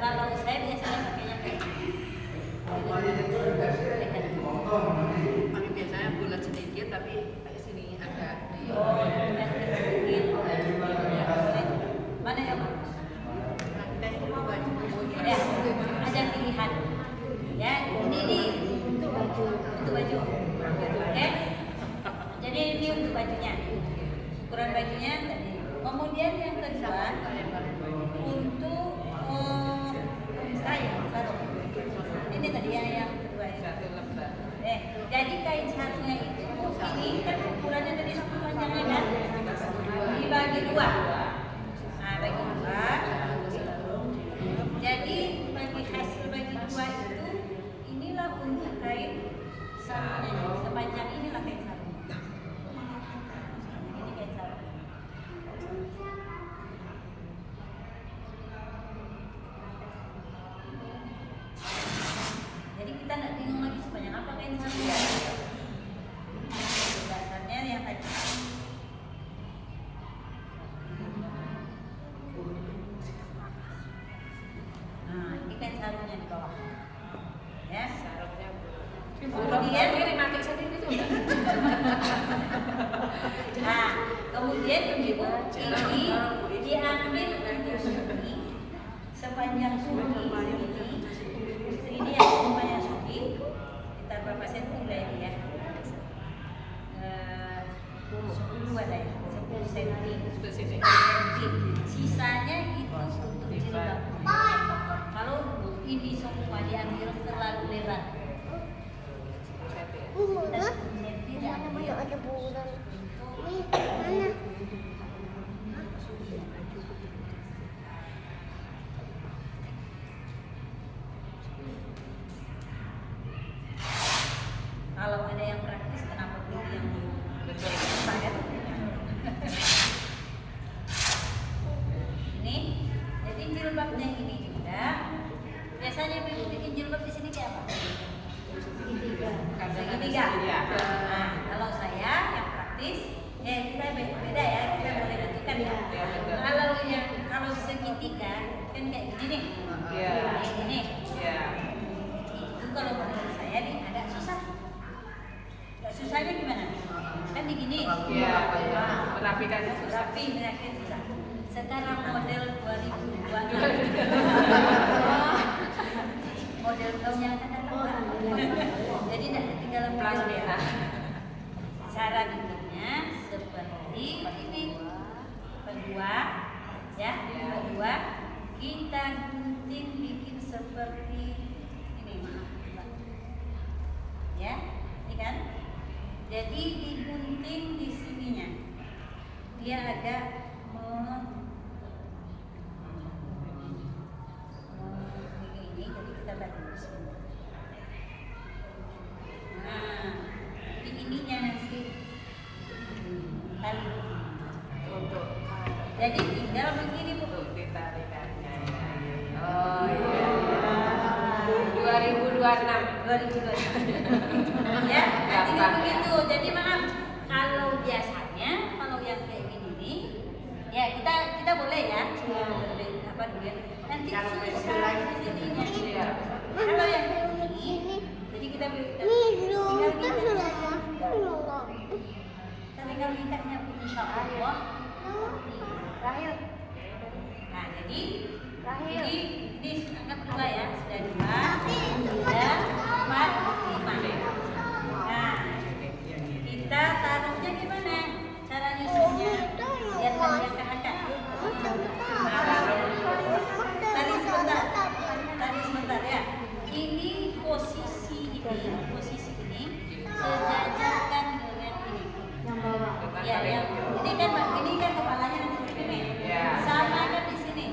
Kalau saya biasanya pakainya kayak gini. Kami biasanya bulat sedikit tapi kayak sini agak di Mana yang bagus? baju. Ya, ada pilihan. Ya, ini nih untuk baju. Oke. Jadi ini untuk bajunya. Ukuran bajunya tadi. Kemudian yang kedua untuk kain sarung. Ini tadi yang kedua ya. Satu lembar. Jadi kain sarungnya itu ini kan ukurannya tadi satu panjangnya kan dibagi dua. Nah, bagi dua. Jadi bagi hasil bagi dua itu inilah untuk kain sarungnya. Sepanjang inilah kain sarung. Ini kain sarung. Jadi kita nggak bingung lagi sepanjang apa kain sarungnya. Dasarnya yang tadi. Nah, ini kain sarungnya di bawah. Ya, Sarungnya kemudian sendiri mati sendiri tuh. nah, kemudian ini diambil untuk sugi sepanjang sugi ini yang sepanjang sugi kita berapa senti berarti ya? 10 ada ya, 10 senti. Spesifik. Sisanya itu untuk jilbab. Kalau ini semua diambil terlalu lebar, kita 10 senti diambil ada bulan. Kalau ada yang praktis, kenapa pilih yang Betul. susah kan? Ini, jadi jilbabnya ini juga. Biasanya ibu bikin jilbab di sini kayak apa? Segitiga. Nah, kalau saya yang praktis, kita beda ya, kita boleh tentukan ya. Kalau kalau segitiga kan kayak gini nih. Iya. Kayak gini. Iya. Itu kalau menurut saya nih agak susah. Agak susahnya gimana? Kan begini. Iya. Merapikannya susah. Rapi menyakit susah. Sekarang model 2002 model kaum yang akan datang Pak. Jadi tidak ketinggalan model ya. Cara bikinnya seperti ini. Kedua, ya, kedua kita gunting bikin seperti ini, maaf, Mbak. Ya, ini kan. Jadi digunting di sininya. Dia agak ini, jadi kita bantu semua. Nah, di ininya nanti tali. Untuk Jadi tinggal begini Bu. ditarikannya. Oh iya. 2026. 2022. Ya, tinggal begitu. Jadi maaf kalau biasanya kalau yang kayak gini nih, ya kita boleh ya. Apa dulu ya? Nanti susah jadinya. Iya. Kalau yang kayak gini, jadi kita tinggal ikatnya insya Allah. Rahil. Nah, jadi Rahil. ini anggap dua ya, sudah 2, 3, 4, 5. Nah, kita taruhnya gimana? Cara nyusunnya biar angkat-angkat. Tadi sebentar ya. Ini posisi ini sejajarkan dengan ini. Ya, yang ini kan kepalanya seperti ini. Ya. Samakan di sini.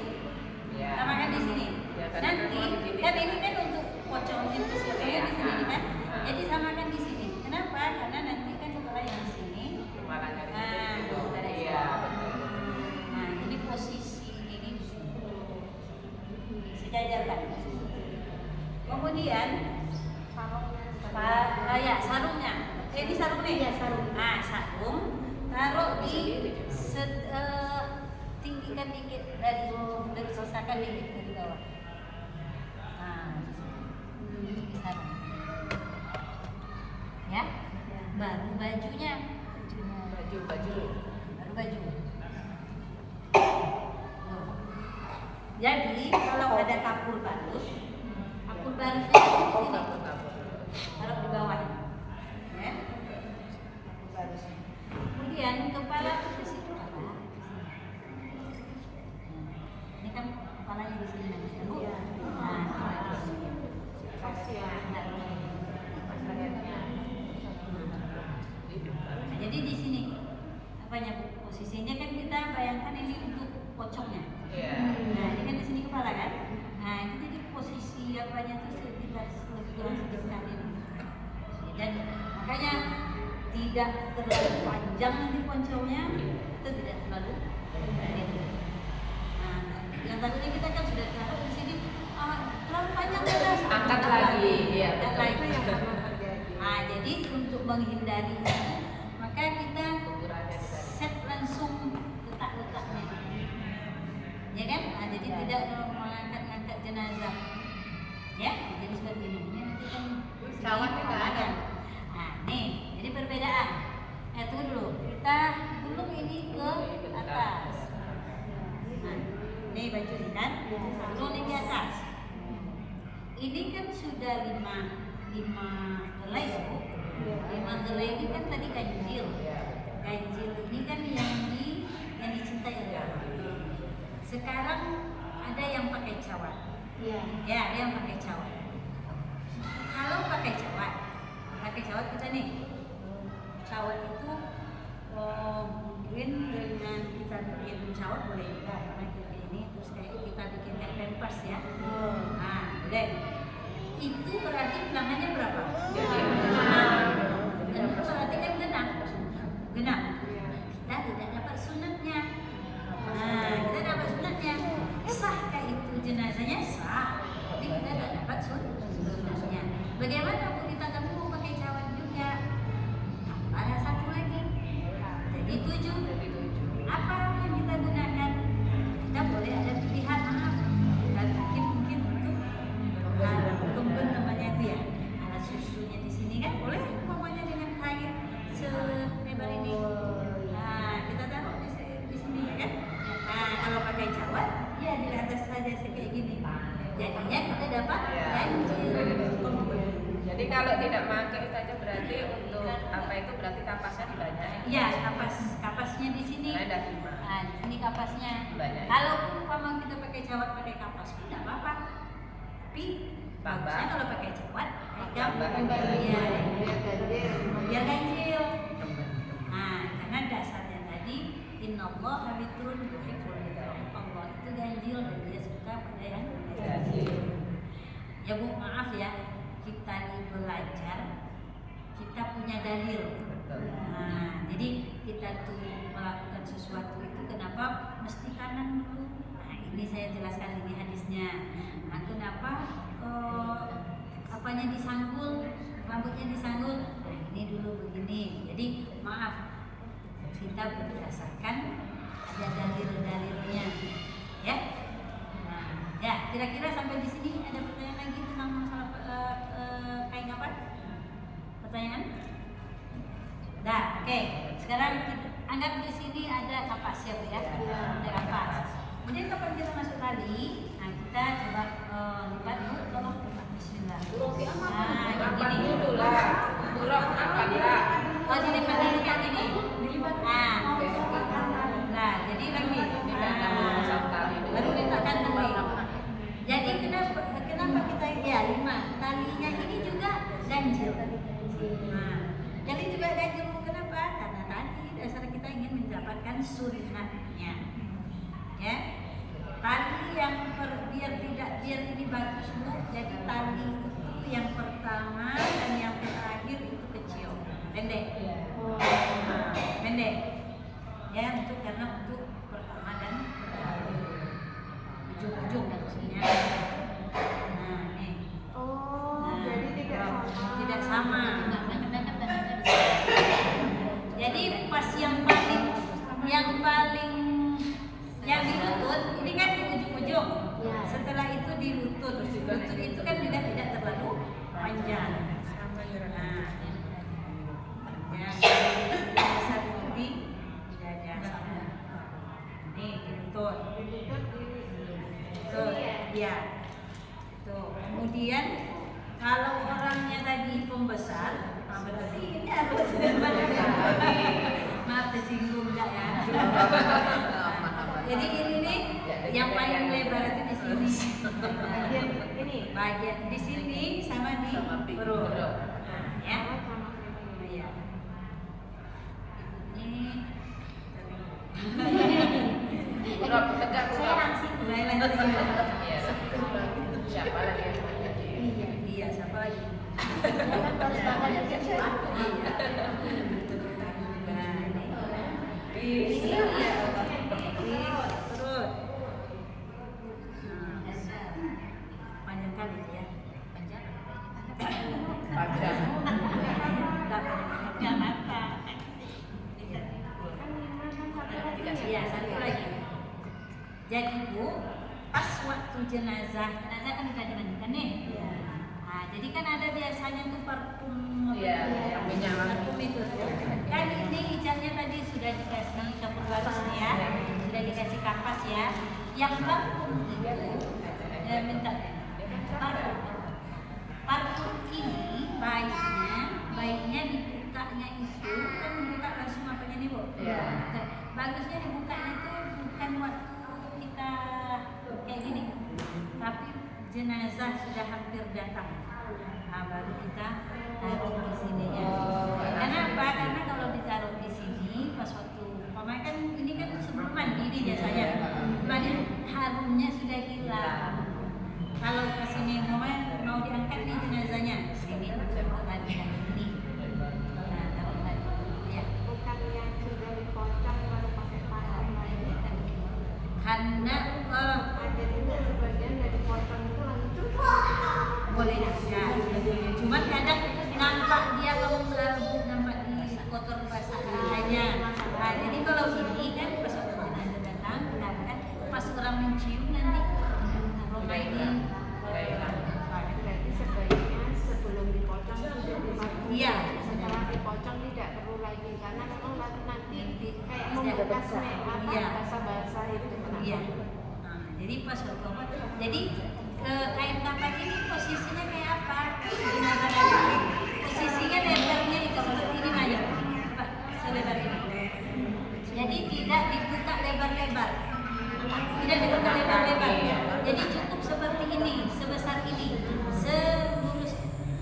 Ya. Samakan di sini. Ya, Nanti kan ini kan untuk pocongin itu seperti di sini kan. Jadi samakan di sini. Kenapa? Karena nanti kan kepala yang di sini. Kepalanya di Nah, situ. ada di Iya, sini. betul. Nah, ini posisi ini sejajarkan. Kemudian sarungnya. Ini sarung nih. Iya, sarung. Nah, sarung taruh di tinggikan dikit dari sisakan dikit dari bawah. Nah, di sarung. Ya, baru bajunya. Baju. Baru baju. Jadi kalau ada kapur barusnya di sini. Taruh di bawah. Ya. Kapur barusnya. Kemudian kepala ke situ kepala. Ini kan kepalanya di sini nanti. Iya. Nah, kepala di sini. Nah, jadi di sini apanya Bu? Posisinya kan kita bayangkan ini untuk pocongnya. Iya. Nah, ini kan di sini kepala kan? Nah, itu jadi posisi apanya tuh sekitar lebih kurang sekali. Dan makanya tidak terlalu panjang nanti pocongnya, itu tidak terlalu pendek. Nah, yang tadinya kita kan sudah taruh di sini terlalu panjang sudah Angkat lagi. Iya, angkat betul. lagi. Nah, jadi untuk menghindari itu, maka kita Ukurannya di tadi. set langsung letak-letaknya. Ya kan? Nah, jadi tidak mengangkat-angkat jenazah. Ya, jadi seperti ini. Ini nanti kan Cawan juga ada. Nah, nih, jadi perbedaan. Tunggu dulu. Kita gulung ini ke atas. Nah, ini baju ini kan? Gulung ini di atas. Ini kan sudah 5 helai ya, Bu? 5 helai ini kan tadi ganjil. Ganjil ini kan yang dicintai oleh Allah. Sekarang ada yang pakai cawat. Iya. Ya, ada yang pakai cawat. Kalau pakai cawat kita nih. Cawat itu mungkin dengan kita bikin cawat boleh juga karena kita ini terus kayak kita bikin kayak pampers ya. Nah, boleh. Itu berarti bilangannya berapa? Dan itu berarti kan genap. Kita tidak dapat sunatnya. Nah, kita dapat sunatnya. Sahkah itu jenazahnya? Sah. Tapi kita tidak dapat sunatnya. Bagaimana Bu kita mau pakai cawat juga? Ada satu lagi. Jadi 7. Apa yang kita gunakan? dikasih kayak gini. Jadinya kita dapat Iya. ganjil. Jadi kalau tidak pakai saja berarti untuk apa itu berarti kapasnya dibanyakin. Iya, kapasnya di sini. Ada 5. Nah, di sini kapasnya. Banyak. Kalau umpama kita pakai jawat pakai kapas tidak apa-apa. Tapi Tambah. bagusnya kalau pakai jawat Tambah pakai lagi. iya, ganjil. biar ganjil. Nah, karena dasarnya tadi innallaha witrun yuhibbul witra. Allah itu ganjil dan dia suka pada yang ganjil. Ya Bu, maaf ya, kita ini belajar, kita punya dalil. Betul. Nah, jadi kita tuh melakukan sesuatu itu kenapa mesti kanan dulu? Nah, ini saya jelaskan di hadisnya. Nah, kenapa apanya disanggul, rambutnya disanggul? Nah, ini dulu begini. Jadi maaf, kita berdasarkan ada dalil-dalilnya, ya. Nah, ya kira-kira sampai di sini ada pertanyaan lagi tentang masalah kain kapan? Pertanyaan? Dah, oke. Sekarang kita anggap di sini ada kapas ya, Bu ya. Ada kapas. Kemudian kapan kita masuk tali? Nah, kita coba lipat dulu, tolong lipat. Bismillah. Nah, Kapan gini. dulu lah. Turun kapan lah. Oh, dilipat dulu kayak gini. Dilipat. Nah, jadi lagi. Baru diletakkan tali. Jadi kenapa kita ya 5 talinya ini juga ganjil. Nah, jadi juga ganjil kenapa? Karena tadi dasar kita ingin mendapatkan sunnahnya. Ya. Tali yang biar ini bagus Bu. Jadi tali itu yang pertama dan yang terakhir itu kecil, pendek. Nah, pendek. Ya, karena untuk pertama dan ujung-ujung maksudnya. Nah, nih. Oh, Nah, jadi tidak sama. Tidak sama. Jadi pas yang paling yang di lutut ini kan di ujung-ujung. Ya. Setelah itu di lutut. Lutut itu kan juga tidak terlalu panjang. Nah, yang besar itu di dada sama. Nih di lutut. Tuh, ya. Tuh. Kemudian kalau orangnya tadi pembesar, berarti ini harus maaf tersinggung enggak ya? Jadi ini nih yang paling lebar itu di sini. Bagian ini. Bagian di sini sama di perut. Nah, ya. Iya. Ini Turun tegak saya langsung mulai langsung. Iya. Siapa lagi yang mau jadi? Iya, siapa lagi? Panjang kali ya. Panjang. Panjang. Nggak mata. Iya, satu lagi. Jadi Bu, pas waktu jenazah kan udah dimandikan nih. Nah, jadi kan ada biasanya tuh parfum Iya, yang minyak parfum itu tuh. Kan ini hijabnya tadi sudah dikasih kapur baris ya, sudah dikasih kapas ya. Yang parfum itu minta parfum. Parfum ini baiknya dibukanya itu kan dibuka langsung apanya nih Bu? Iya. Bagusnya dibukanya itu bukan waktu kita kayak gini, tapi jenazah sudah hampir datang. Nah, baru kita taruh di sininya. Karena apa? Karena kalau ditaruh di sini pas waktu umpamanya kan ini kan sebelum mandi nih biasanya. Mandi harumnya sudah hilang. Kalau ke sini umpamanya mau diangkat nih jenazahnya, sini taruh lagi ini. Nah, taruh lagi. Ya. Bukan yang sudah dipotong baru pakai parfum lagi. Karena Ada juga sebagian dari potong itu langsung boleh aja. Cuman kadang nampak dia kalau nampak di kotor basah aja. Nah, jadi kalau ini kan pas orang jenazah datang, kan pas orang mencium nanti aroma ini. berarti sebaiknya sebelum dipotong sudah diparfum. Iya. Setelah dipotong tidak perlu lagi karena memang nanti kayak Tidak membekas nih Iya. basah-basah itu kenapa? Iya. Nah, jadi Jadi pas waktu apa? Jadi kain kapak ini posisinya kayak apa? Gimana lagi? Posisinya lebarnya itu seperti ini aja, Pak, selebar ini. Jadi tidak dibuka lebar-lebar. Tidak dibuka lebar-lebar. Jadi cukup seperti ini, sebesar ini, selurus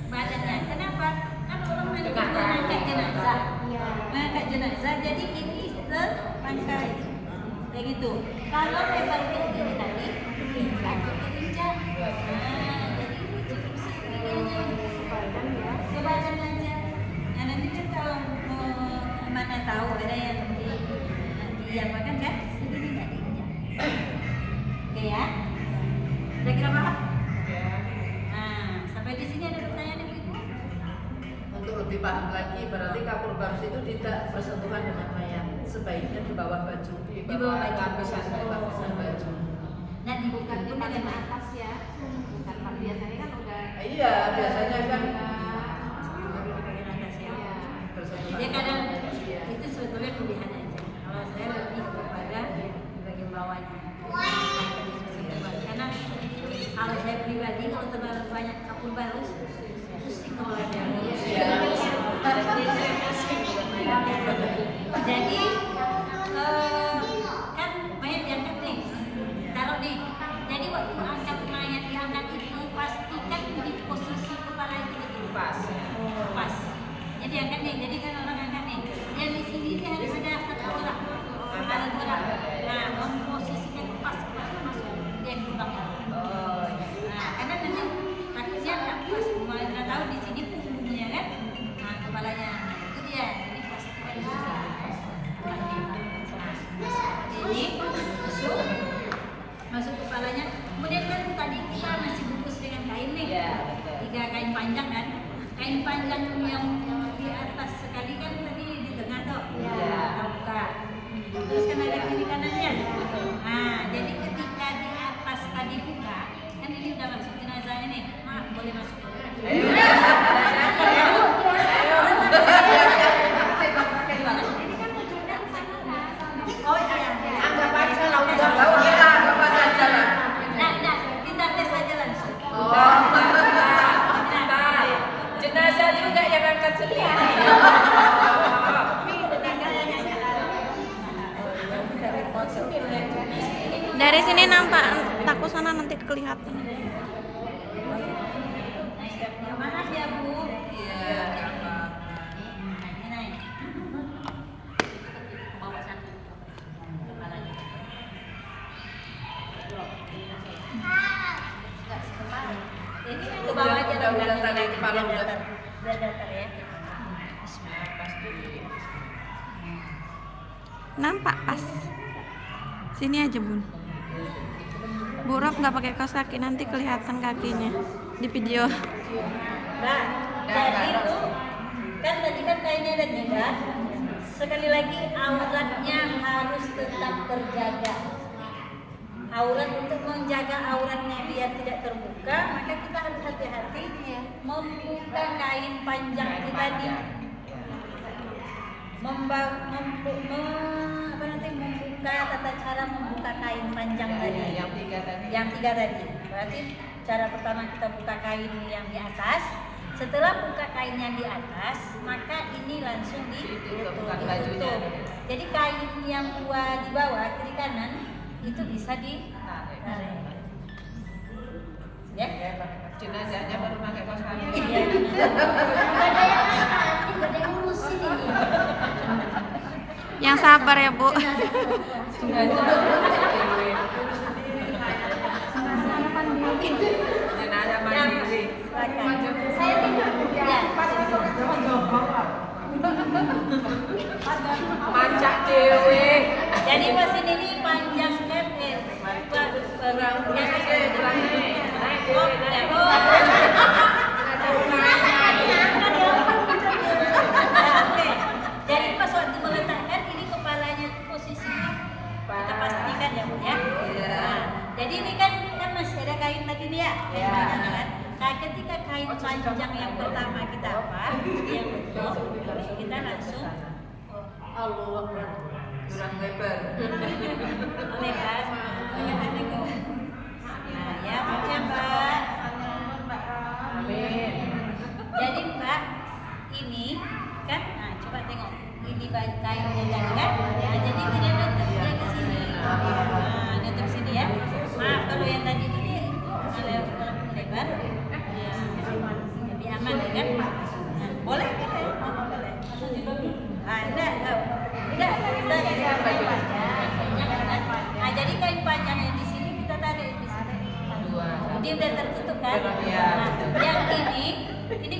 badannya. Kenapa? Kan orang mengangkat jenazah. Mengangkat jenazah, jadi ini terpangkai. Kayak gitu. Kalau lebar kayak gini tadi, langsung keinjak. Jadi ini cukup segini aja. Sebadan aja. Nah, nanti kan kalau mana tahu ada yang diapakan kan? Segini nggak diinjak. Oke ya. Kira-kira paham? Nah, sampai di sini ada pertanyaan ibu-ibu? Untuk lebih paham lagi, berarti kapur barus itu tidak bersentuhan dengan mayat. Sebaiknya di bawah baju, Di bawah baju. lapisan baju. Nah, dibuka Bukan pun pakai dengan atas ya. Bukan biasanya kan udah Iya, biasanya kan atas ya. ya. bersentuhan. Ya kadang itu sebetulnya pilihan aja. Kalau saya lebih kepada di bagian bawahnya. Karena kalau saya pribadi kalau terlalu banyak kapur barus pusing kepalanya. Jadi kan mayat diangkat nih, taruh nih. Jadi waktu angkat mayat diangkat itu pastikan di posisi kepala itu betul Pas. pas. Jadi angkat nih, jadi kan orang angkat nih. Yang di sini ini harus ada satu orang, ada dua orang. Nah, memposisikan pas masuk dia yang lubang itu. Nah, karena nanti takutnya nggak pas. Nggak tahu di sini punggungnya kan, nah kepalanya itu dia. Jadi pastikan di sini. Jadi masuk kepalanya. Kemudian kan tadi kita masih bungkus dengan kain nih. Iya, betul. 3 kain panjang kan. Kain panjang yang di atas sekali kan tadi di tengah tuh. Iya. Kita buka. Terus kan ada kiri kanannya. Nah, jadi ketika di atas tadi buka, kan ini udah masuk jenazahnya nih. Maaf, boleh masuk. Oh iya. Anggap aja lah, udah bawa kita anggap aja lah. Nah, kita tes aja langsung. Jenazah juga yang angkat sendiri. Dari sini nampak, takut sana nanti kelihatan. Maaf ya Bu. Iya. Ini naik. Bawa satu kepalanya. Ini ke bawah aja Udah dong, tadi kepala udah. Udah datar ya. Nampak pas. Sini aja Bun. Bu Rob nggak pakai kaos kaki, nanti kelihatan kakinya di video. Nah, jadi tuh kan tadi kan kainnya ada 3. Sekali lagi auratnya harus tetap terjaga. Aurat untuk menjaga auratnya biar tidak terbuka, maka kita harus hati-hati membuka kain panjang itu tadi. Membuka tata cara membuka kain panjang tadi. Yang 3 tadi. Yang 3 tadi. Berarti cara pertama kita buka kain yang di atas. Setelah buka kain yang di atas, maka ini langsung Bukan bajunya. Jadi kain yang di bawah kiri kanan itu bisa ditarik. Ya. Jenazahnya baru pakai kaos kaki. Iya. Ada yang ngurusin ini. Yang sabar ya Bu. Jenazah mandiri. Saya tidak. Ya. Mancak dewe. Jadi mesin ini panjang kan? Jadi pas waktu meletakkan ini kepalanya itu posisinya kita pastikan ya Bu ya. Nah, jadi ini kan masih ada kain tadi nih ya. Nah, ketika kain panjang yang pertama kita yang betul, kita langsung Allah Akbar. Kurang lebar. lebar. Dia udah tertutup kan? Iya. Nah, yang ini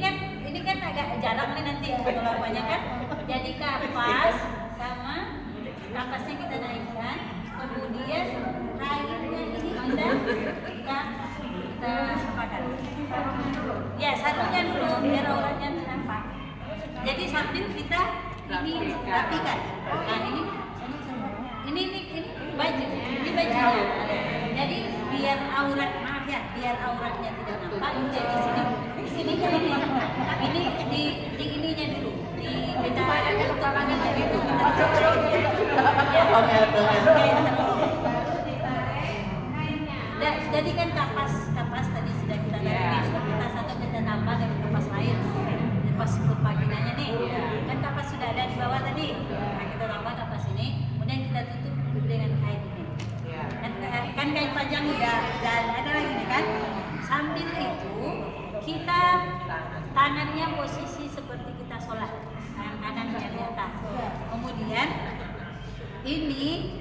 kan agak jarang nih nanti kalau apanya kan. Jadi kapas sama kapasnya kita naikkan, kemudian kainnya ini kita apakan. Ya, sarungnya dulu biar auratnya nampak. Jadi sambil kita ini rapikan. Nah, ini baju, ini bajunya. Jadi biar biar auratnya tidak nampak. Di sini kan ini di ininya dulu, di kita tutupannya itu jadi kan kapas tadi sudah kita tarik, kita satu kita tambah dari kapas lain. Pas vaginanya nih, kan kapas sudah ada di bawah tadi. Nah, kita tambah kapas ini, kemudian kita tutup dulu dengan kain ini. Kan kain panjang udah ada lagi nih kan. Sambil itu kita tangannya posisi seperti kita sholat, tangan kanannya di atas. Kemudian ini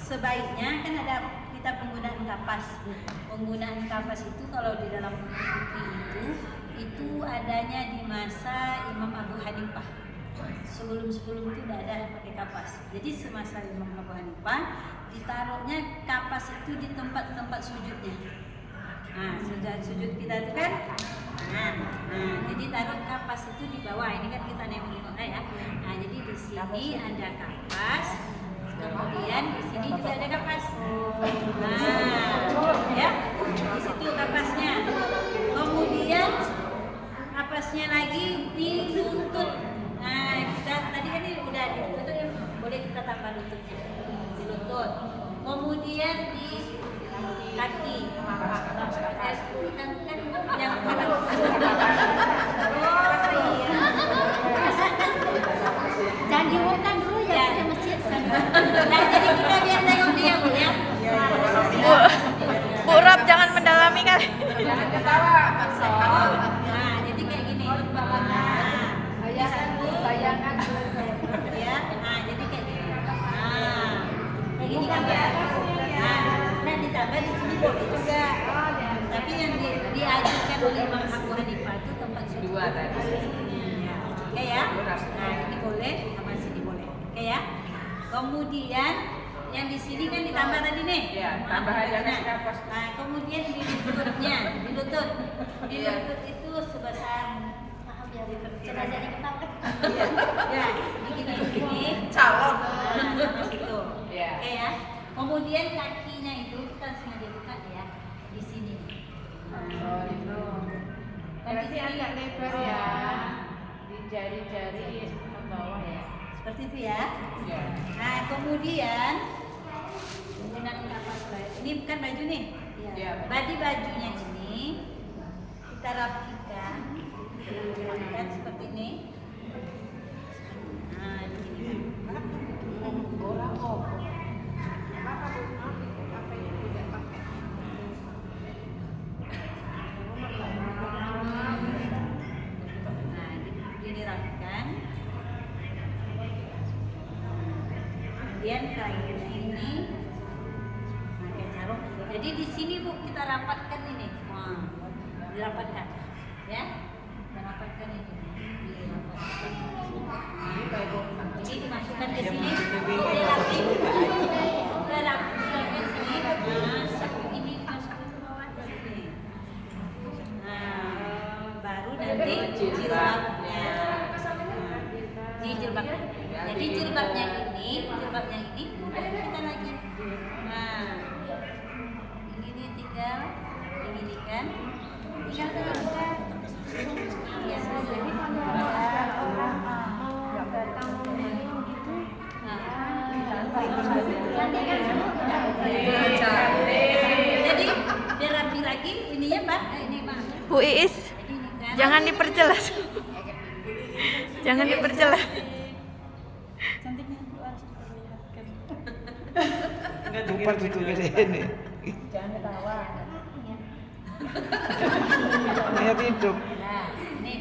sebaiknya kan ada kita penggunaan kapas. Penggunaan kapas itu kalau di dalam fikih itu adanya di masa Imam Abu Hanifah. Sebelum itu tidak ada pakai kapas. Jadi semasa Imam Abu Hanifah ditaruhnya kapas itu di tempat sujudnya. Nah, sujud kita itu kan. Nah, jadi taruh kapas itu di bawah. Ini kan kita nengok ya. Nah, jadi di sini ada kapas. Kemudian di sini juga ada kapas. Nah, ya. Di situ kapasnya. Kemudian kapasnya lagi di lutut. Nah, kita tadi kan ini udah di lutut, boleh kita tambah lututnya. Di lutut. Kemudian di kaki. Kan yang jangan diumumkan dulu ya ke masjid. Nah, jadi kita biar tengok dia Bu ya. Bu Rob jangan mendalami kali. Jangan ketawa. Nah, jadi kayak gini. Bayangkan Ya, nah jadi kayak gini. Nah, kayak gini kan ya. Nah, ditambah di sini boleh juga. Tapi yang diajukan oleh Imam Abu Hanifah itu tempat sujud. Dua tadi. Oke ya. Nah, ini boleh, sama sini boleh. Oke ya. Kemudian yang di sini kan ditambah tadi nih. Iya, tambah aja Nah, kapas. nah, kemudian di lututnya, di lutut itu sebesar jenazahnya ketawa. Ya, begini. Calon. Nah, situ. Iya. Oke ya. Kemudian kakinya itu kita sengaja buka ya di sini. Oh itu. Berarti agak lebar ya. Di jari-jari ke bawah ya. Seperti itu ya. Iya. Nah, kemudian menggunakan kapas lain. Ini bukan baju nih. Iya. Bajunya ini kita rapikan seperti ini. Nah, begini. Nah, ini rapikan. Kemudian kain ini pakai sarung. Jadi di sini Bu kita rapatkan ini. Wah, dirapatkan. Ya. Kita rapatkan ini. Dirapatkan. Ini dimasukkan ke sini. Dirapi. Kita rapikan ke sini. Nah, satu ini dimasukkan ke bawah sini. Nah, baru nanti jilbabnya. Jadi jilbabnya ini kita lagi. Nah, ini tinggal diginikan. Tinggal tegakkan. Ya, jadi kalau orang datang gitu, jadi biar rapi lagi ininya Mbak. Ini Mbak. Bu Iis, jangan diperjelas. Jangan diperjelas. Cantiknya Bu harus diperlihatkan. Lupa tutup gede ini. Jangan ketawa. Niat hidup. Nah, ini.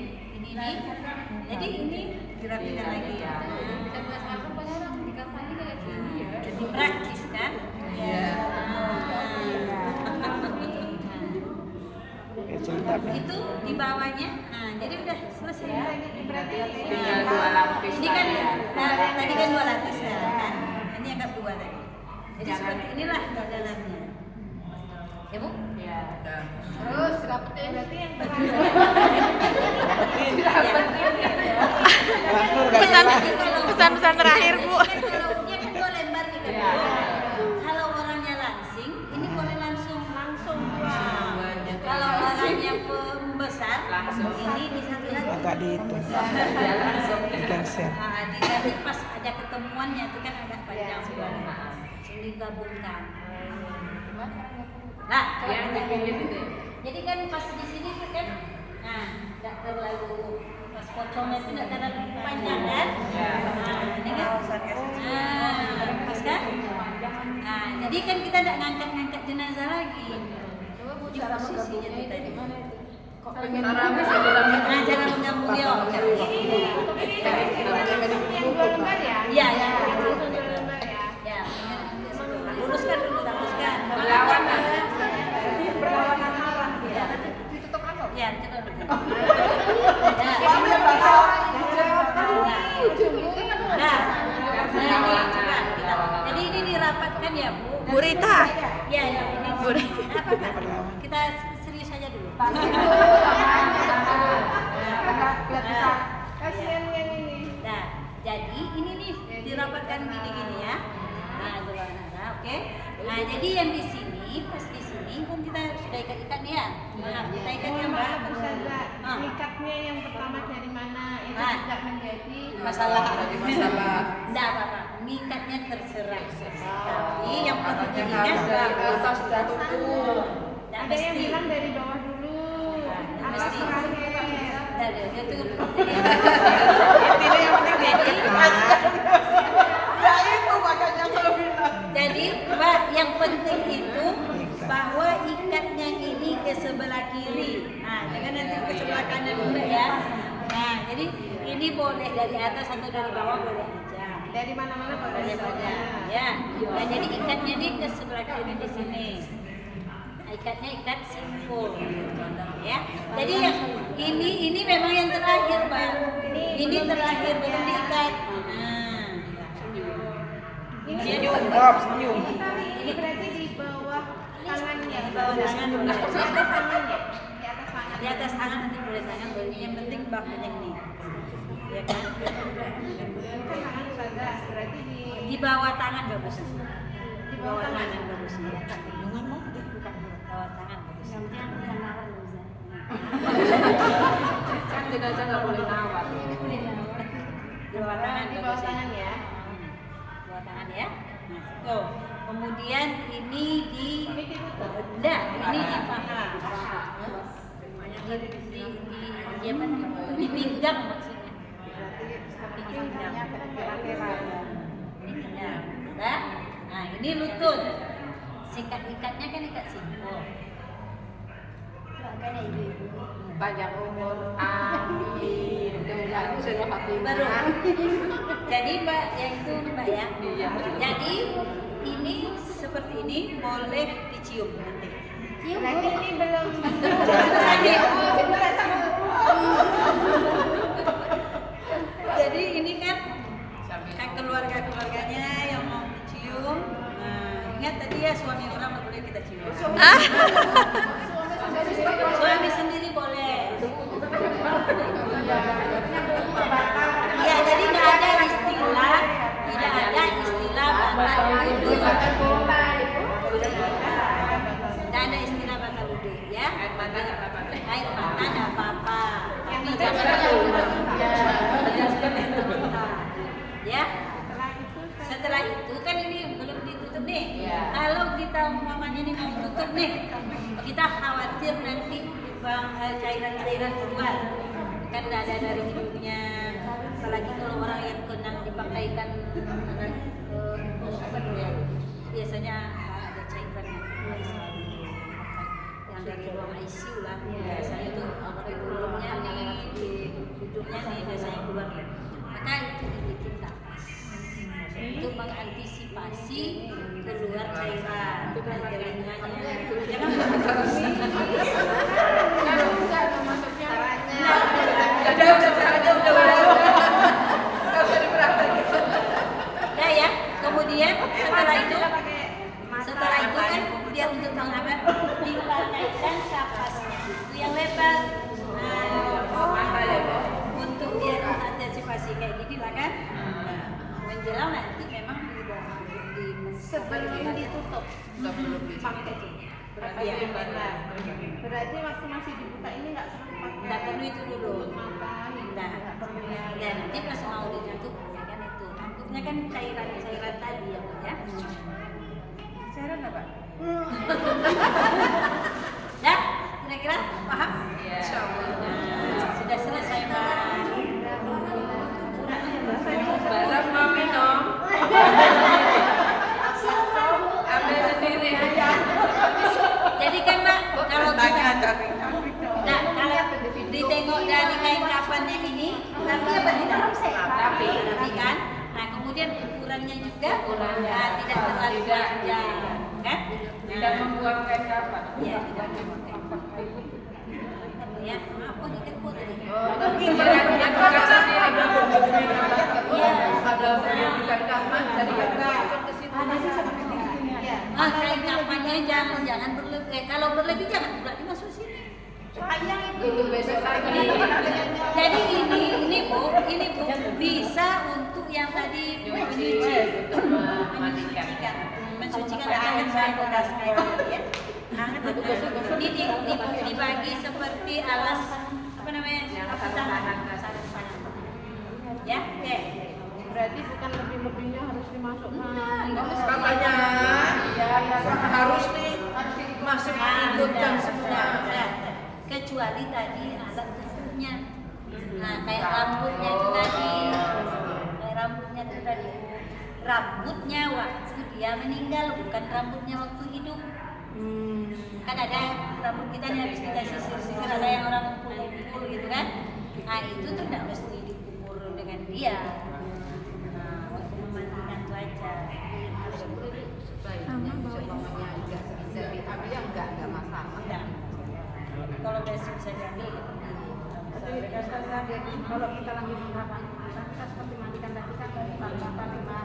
Jadi ini dirapikan lagi ya. Kita buat apa padahal di kapan ini kayak gini ya. Jadi praktis kan? Iya. itu di bawahnya. Nah, jadi udah selesai. Berarti Tinggal 2 lapis. Ini kan lagi. tadi kan 2 lapis ya kan. Ini anggap 2 tadi. Jadi seperti inilah di dalamnya. Ya Bu? Ya. terus rapetin berarti yang terakhir. Pesan-pesan terakhir, Bu. Kalau dia kan 2 lembar nih kan. Ya. Kalau orangnya langsing, ini boleh langsung. Kalau orangnya pembesar, Langsung. ini bisa lihat Agak dihitung. Ya langsung. Digeser. nanti pas ada ketemuannya itu kan agak panjang sebenarnya. Ini gabungkan. Nah, Yang dipilih itu. jadi kan pas di sini tuh kan, nah, nggak terlalu pas pocongnya itu nggak terlalu panjang kan? Ya. Nah, ini kan, nah, pas kan? Nah, jadi kan kita nggak ngangkat jenazah lagi. Di posisinya itu tadi. Cara bisa dilakukan. Nah, cara menggabung dia. Iya, ya. Ya, luruskan dulu, luruskan. Berlawanan. Berlawanan arah Ya. ditutup apa? Ya, cepat. Jadi ini dirapatkan ya Bu. Bu Rita. Ya, ya ini. Bu Rita. Kita serius aja dulu. Kasihan yang ini. Nah, jadi ini nih dirapatkan gini-gini ya. Nah, berwarna, oke. Nah, jadi yang di sini, pas di sini kan kita sudah ikat-ikat nih ya. Nah, kita ikatnya Mbak. Ikatnya yang pertama dari mana itu Ah. tidak menjadi Masalah. masalah. Enggak apa-apa. Mikatnya terserah. Tapi yang penting ini kan Atas sudah tutup. nggak ada yang mesti. bilang dari bawah dulu. Nggak Atas mesti. terakhir. Nggak, dia tuh Ini yang penting diikat. jadi Mbak, yang penting itu bahwa ikatnya ini ke sebelah kiri. Nah, jangan nanti ke sebelah kanan dulu ya. Nah, jadi ini boleh dari atas atau dari bawah boleh aja. Dari mana-mana boleh Boleh aja. Ya. Nah, jadi ikatnya ini ke sebelah kiri di sini. Nah, ikatnya ikat simpul. Ya. Jadi yang ini memang yang terakhir, Mbak. Ini terakhir belum diikat. Nah. Ini Senyum. Ini berarti di bawah tangannya. Di bawah tangan dulu. Di atas tangannya. Di atas tangan. Di atas tangan nanti boleh tangan boleh. Yang penting bakunya ini. Ya kan? Kan tangan saja. Berarti Di bawah tangan bagus. di Di bawah bawah tangan. tangan bagus. Bawah tangan bagus. Kan jenazah nggak boleh nawar. Di bawah tangan Di bawah bagus. tangan ya. Bawah tangan ya. Nah, tuh. Kemudian ini di Ini ditutup. enggak, ini di paha. Di apa namanya? Di pinggang maksudnya. Berarti pinggangnya kira-kira. Ini pinggang. Nah, nah ini lutut. Ikat-ikatnya kan ikat simpul. Makanya ibu-ibu. Panjang umur. Amin. Aku sudah hati. Baru. Jadi Mbak, yang itu Mbak ya. Iya. Jadi ini seperti ini boleh dicium nanti. Berarti ini belum. Jadi ini kan keluarga-keluarganya yang mau dicium. Nah, ingat tadi ya suami orang nggak boleh kita cium. Suami sendiri boleh. Ya, jadi nggak ada istilah, tidak ada istilah batal wudu. Tidak ada istilah batal wudu ya. Air mata nggak apa-apa. Air mata nggak apa-apa. Tapi jangan ya. Setelah itu kan ini belum ditutup nih. Ya. Kalau kita umpamanya ini mau tutup nih, kita khawatir nanti cairan-cairan keluar. Kan nggak ada dari hidungnya. Apalagi kalau orang yang kena dipakaikan apa dulu ya? Biasanya ada cairan yang keluar selalu. Yang dari ruang ICU lah. Biasanya tuh di kulumnya nih, di hidungnya nih biasanya keluar. Maka itu dibikin kapas untuk mengantisipasi keluar cairan dari telinganya. Jangan kemudian untuk mengangkat dipakaikan kapasnya itu yang lebar. Mata ya, Bu. Untuk dia antisipasi kayak gini lah kan. Menjelang nanti memang Sebelum ditutup. Sebelum pakai itu. Berarti Iya. Berarti waktu masih dibuka ini nggak perlu pakai. Nggak perlu itu dulu. Mata, Nah, dan nanti pas mau ditutup ya kan itu. Takutnya kan cairan tadi ya, Bu, ya. Cairan apa? Ya, kira-kira paham? Iya. Sudah selesai, Mbak. Barang mau minum. Ambil sendiri aja. Jadi kan Mbak, kalau kita kalau ditengok dari kain kafannya ini, tapi apa tidak? Rapi kan? Nah kemudian ukurannya juga tidak terlalu panjang, kan? Tidak membuang kain kapan. Ya, tidak membuang kain kapan. Ya, apa nih kan tadi? Dia bukan sendiri. Iya. Ada bukan kapan, jadi kan masukkan ke situ. Kain kafannya jangan berlebih. Kalau berlebih jangan pula dimasuk sini. Sayang itu. Itu besok lagi. Jadi ini bu bisa untuk yang tadi mensucikan tangan saya bekas kayak gitu ya. Ini dibagi seperti alas apa namanya? Sarung tangan. Ya, oke. Berarti bukan lebih-lebihnya harus dimasukkan. Katanya harus masuk ikutkan semua. Kecuali tadi alat tutupnya. Nah, kayak rambutnya itu tadi. Rambutnya waktu dia meninggal, bukan rambutnya waktu hidup. Kan ada rambut kita yang harus kita sisir-sisir, ada yang orang kumpul gitu kan. Nah, itu tuh tidak mesti dikumur dengan dia. Nah, waktu memandikan itu aja. Sebaiknya seumpamanya enggak bisa diambil ya enggak masalah. Enggak. Kalau besok bisa diambil. Kalau kita lagi mengkapan, kita seperti mandikan tadi kan dari kapan lima.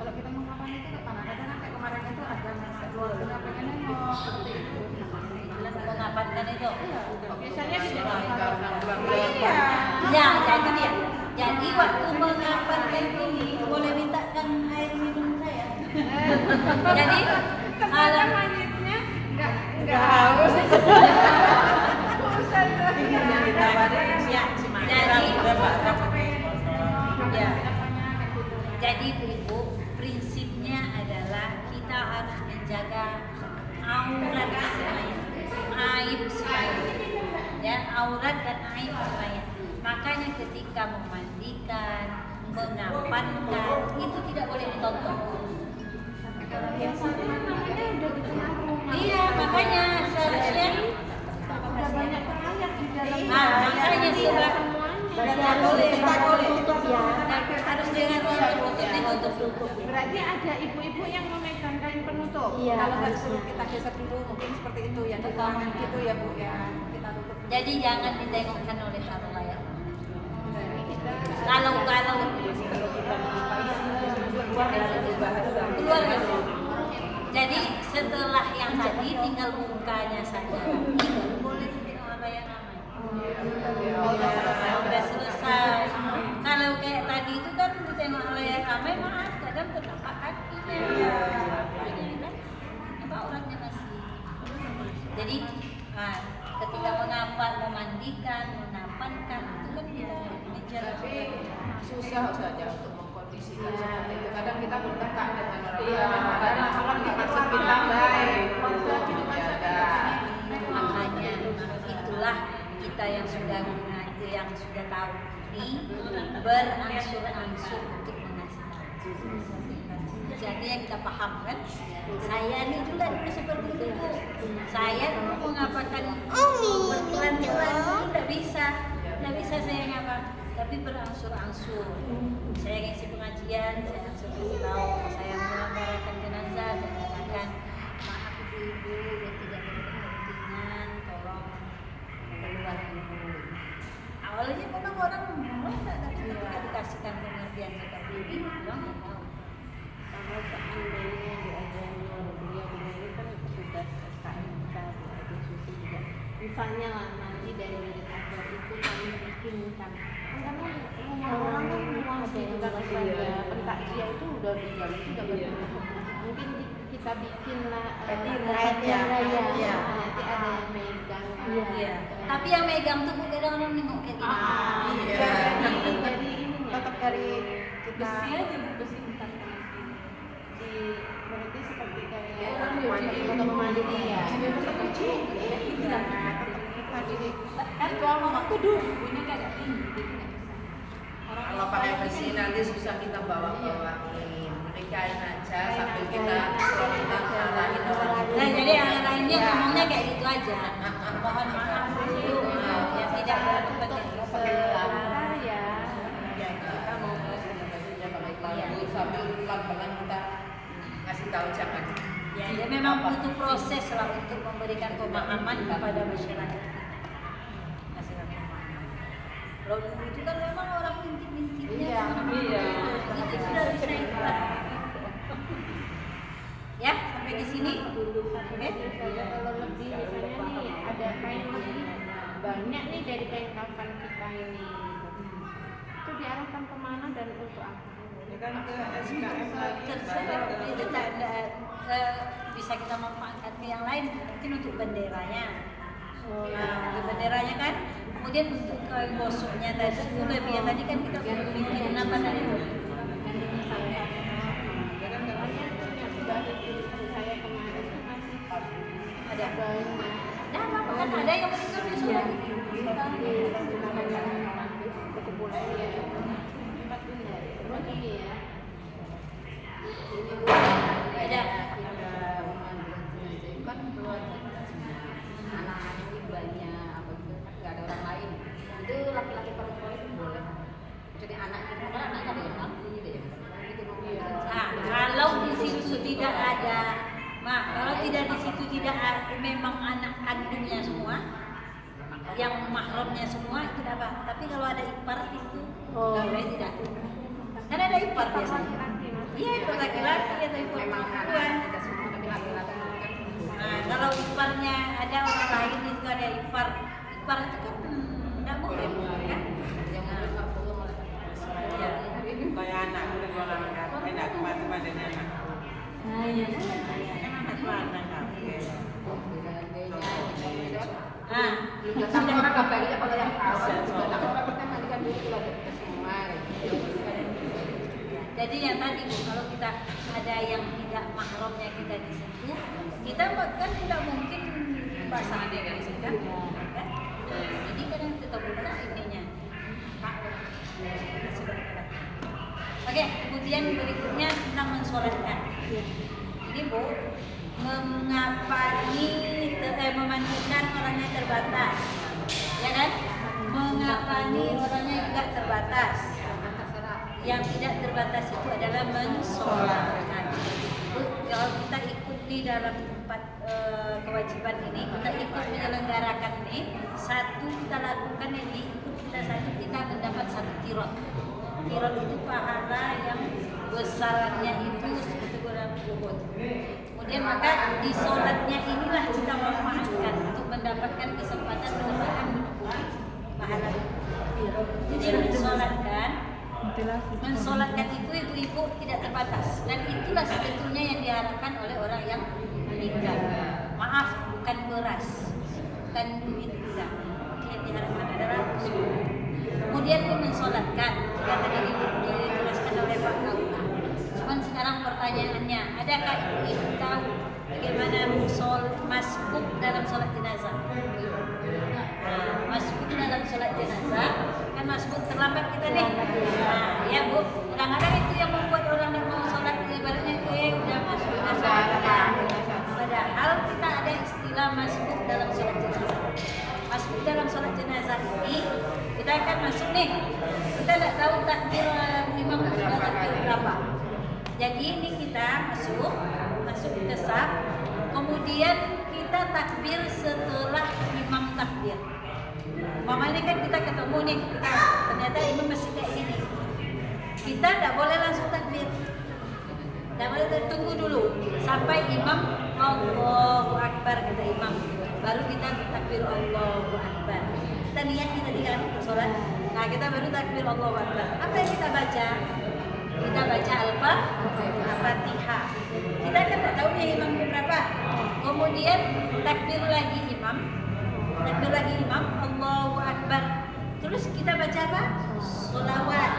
Kalau kita mengkapan itu kadang-kadang kayak kemarin itu ada keluarga pengen nengok seperti itu. Mengapankan itu. Biasanya di Iya. Ya, jadi dia. Jadi waktu mengapankan ini boleh mintakan air minum saya. Jadi kalau mayitnya enggak haus. Jadi Ibu, prinsipnya adalah kita harus menjaga aurat semuanya, aib semuanya, ya aurat dan aib semuanya. Makanya ketika memandikan, mengapankan itu tidak boleh ditonton. Iya, makanya seharusnya Banyak pelayan di dalam. makanya sudah tidak boleh tutup ya. Harus dengan ditutup. Berarti ada ibu-ibu yang memegang kain penutup. Iya, Kalau nggak harusnya. suruh kita geser dulu, mungkin seperti itu ya. Di tangan gitu ya Bu ya. Kita tutup. Jadi jangan ditengokkan oleh halayak. Kalau keluar kan. Jadi setelah yang tadi tinggal mukanya saja. Tidak boleh ditengok halayak ramai. Udah selesai. Kalau kayak tadi itu kan ditengok halayak ramai, maaf kadang terdampak kakinya. Kan? Apa auratnya masih. Jadi ketika memandikan, menapankan itu kan kita bicara. Susah saja untuk mengkondisikan seperti itu. Kadang kita bertekak dengan orang karena kalau dimaksud kita baik, menjaga. Makanya itulah kita yang sudah mengaji, yang sudah tahu ini berangsur-angsur untuk mengasih tahu. Jadi yang kita paham kan, saya ini juga dulu seperti itu Bu. Saya dulu mengapakan berpelan-pelan tidak bisa saya ngapa. Tapi berangsur-angsur. Saya ngisi pengajian, saya langsung kasih tahu, saya menyelenggarakan jenazah, saya katakan maaf ibu-ibu yang tidak berkepentingan, tolong keluar dulu. Awalnya memang orang menolak, tapi ketika dikasihkan pengertian seperti ini, orang nggak tahu. Kalau seandainya diajari oleh beliau ini kan misalnya lah nanti dari Masjid Akbar itu kami bikinkan karena rumah orang kan rumah juga saja pentakjiah itu udah dijalan itu udah berbeda mungkin kita bikin lah perhatian raya nanti ada yang megang Iya. Tapi yang megang tuh kadang orang nengok kayak gini. jadi ini Tetap dari kita besi aja besi bukan di berarti seperti kayak orang untuk memandiri ya. kan kalau aku dulu bunyinya kayak tinggi gitu nggak bisa. Kalau pakai besi nanti susah kita bawa-bawain. Menikahin aja sambil kita arahin orang itu. Nah, jadi yang lainnya ngomongnya kayak gitu aja. Mohon maaf dulu ya tidak berkepentingan. Sebentar ya. Kita mau lagu sambil pelan-pelan kita ngasih tahu jangan. Ya, dia memang butuh proses lah untuk memberikan pemahaman kepada masyarakat kita. Masyarakat pemahaman. Kalau dulu itu kan memang orang mintik-mintiknya. Itu sudah bisa ikhlas. Ya, sampai di sini. Oke. Kalau lebih misalnya nih ada kain lebih banyak nih dari kain kafan kita ini itu diarahkan kemana dan untuk apa? Terserah, itu bisa kita manfaatkan ke yang lain, mungkin untuk benderanya. Nah, untuk benderanya kan, kemudian untuk kain gosoknya tadi itu lebih ya tadi kan kita bikin apa tadi itu? Sudah ada tulisan saya kemarin itu masih Ada. banyak. Nah, apa kan ada yang betul di surat. Kekumpulan ya tempat ini ini ya Ada. kan keluarga anak-anak ibunya apa gitu kan nggak ada orang lain itu laki-laki perempuan itu boleh jadi anak itu kan anak ada yang mampu gitu ya gitu Nah, kalau di situ tidak ada, kalau tidak di situ tidak ada, memang anak kandungnya semua, yang mahramnya semua itu tidak apa. Tapi kalau ada ipar itu, tidak. Karena ada ipar biasanya. Iya, ipar laki-laki atau ipar perempuan. kita semua tapi laki-laki kan Nah, kalau iparnya ada orang lain itu ada ipar. Ipar itu kan tidak boleh, kan? yang mau 40 malah Ya. Kayak anak udah gua enak kemana-mana anak. Nah, iya. Kan anak mana kan? Nah, sama orang kabarnya kalau yang tahu sudah orang kita mandikan dulu itu ada kita semua jadi yang tadi Bu, kalau kita ada yang tidak mahramnya kita di situ, kita kan tidak mungkin pasangan dia di situ kan? Jadi kan yang tetap buka ininya. Oke, kemudian berikutnya tentang mensolatkan. Ini Bu, mengapa memandikan orangnya terbatas, ya kan? Mengapa orangnya juga terbatas? Yang tidak terbatas itu adalah mensolatkan. Kalau kita ikut di dalam tempat kewajiban ini, kita ikut menyelenggarakan ini, satu kita lakukan yang diikut kita satu, kita mendapat satu kirot. Kirot itu pahala yang besarannya itu seperti bulan Uhud. Kemudian maka di sholatnya inilah kita manfaatkan untuk mendapatkan kesempatan mendapatkan pahala kirot. Jadi mensolatkan itu ibu-ibu tidak terbatas dan itulah sebetulnya yang diharapkan oleh orang yang meninggal. Maaf, bukan beras, bukan duit juga. Yang diharapkan adalah sholat. Kemudian mensolatkan, jika tadi dijelaskan oleh Pak Kaula. Cuman sekarang pertanyaannya, adakah ibu tahu bagaimana masbuk dalam sholat jenazah? Masbuk dalam sholat jenazah kan masbuk terlambat kita nih. Nah, ya Bu, kadang-kadang itu yang membuat orang yang mau sholat ibaratnya udah masuk jenazah. Padahal kita ada istilah masbuk dalam sholat jenazah. Masbuk dalam sholat jenazah ini kita akan masuk nih. Kita tidak tahu takbir imam sudah takbir berapa. Jadi ini kita masuk ke saf, kemudian kita takbir setelah imam takbir. Umpamanya kan kita ketemu nih, ternyata imam masih kayak gini. Kita tidak boleh langsung takbir. Tidak boleh, tunggu dulu sampai imam Allahu Akbar kata imam. baru kita bertakbir Allahu Akbar. Kita niat kita di kan sholat. Nah kita baru takbir Allahu Akbar. Apa yang kita baca? Kita baca Al-Fatihah. Kita kan tak tahu nih imam berapa. Kemudian takbir lagi imam, Allahu Akbar. Terus kita baca apa? Sholawat.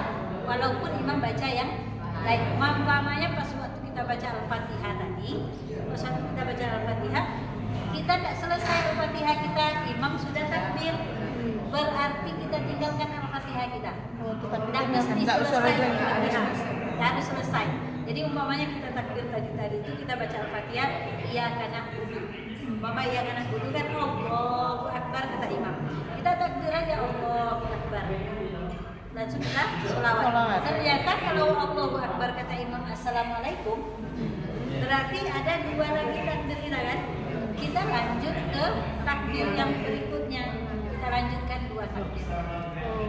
Walaupun imam baca yang lain. Umpamanya pas waktu kita baca Al-Fatihah tadi, pas waktu kita baca Al-Fatihah, kita tak selesai Al-Fatihah kita, imam sudah takbir. Berarti kita tinggalkan Al-Fatihah kita. Tidak mesti selesai Al-Fatihah. Tidak harus selesai. Jadi umpamanya kita takbir tadi itu kita baca Al-Fatihah, iyyaka na'budu. Umpama iyyaka na'budu kan Allahu Akbar kata imam. Kita takbir aja Allahu Akbar. Dan sudah sholawat. Ternyata kalau Allahu Akbar kata imam Assalamualaikum, berarti ada dua lagi takbir kita kan? Kita lanjut ke takbir yang berikutnya. Kita lanjutkan dua takbir.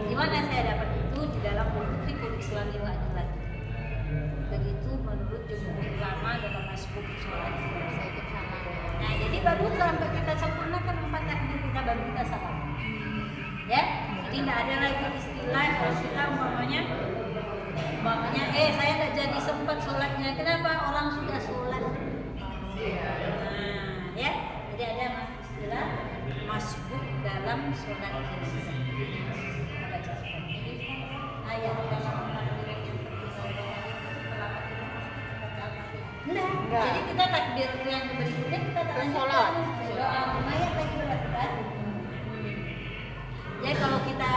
Di mana saya dapat itu? Di dalam buku Fiqhul Islami wa Adillah. Begitu menurut jumhur ulama dalam masbuk sholat. Nah, jadi baru sampai kita sempurnakan 4 takbir kita baru kita salam. Ya, jadi tidak ada lagi istilah kalau kita umpamanya saya tidak jadi sempat sholatnya. Kenapa? Orang sudah sholat. Nah, ya, jadi ada istilah masbuk dalam sholat kita. Ayat dalam Enggak. Jadi kita takbir yang berikutnya kita tak lanjutkan doa mayat lagi berlakukan. Ya kalau kita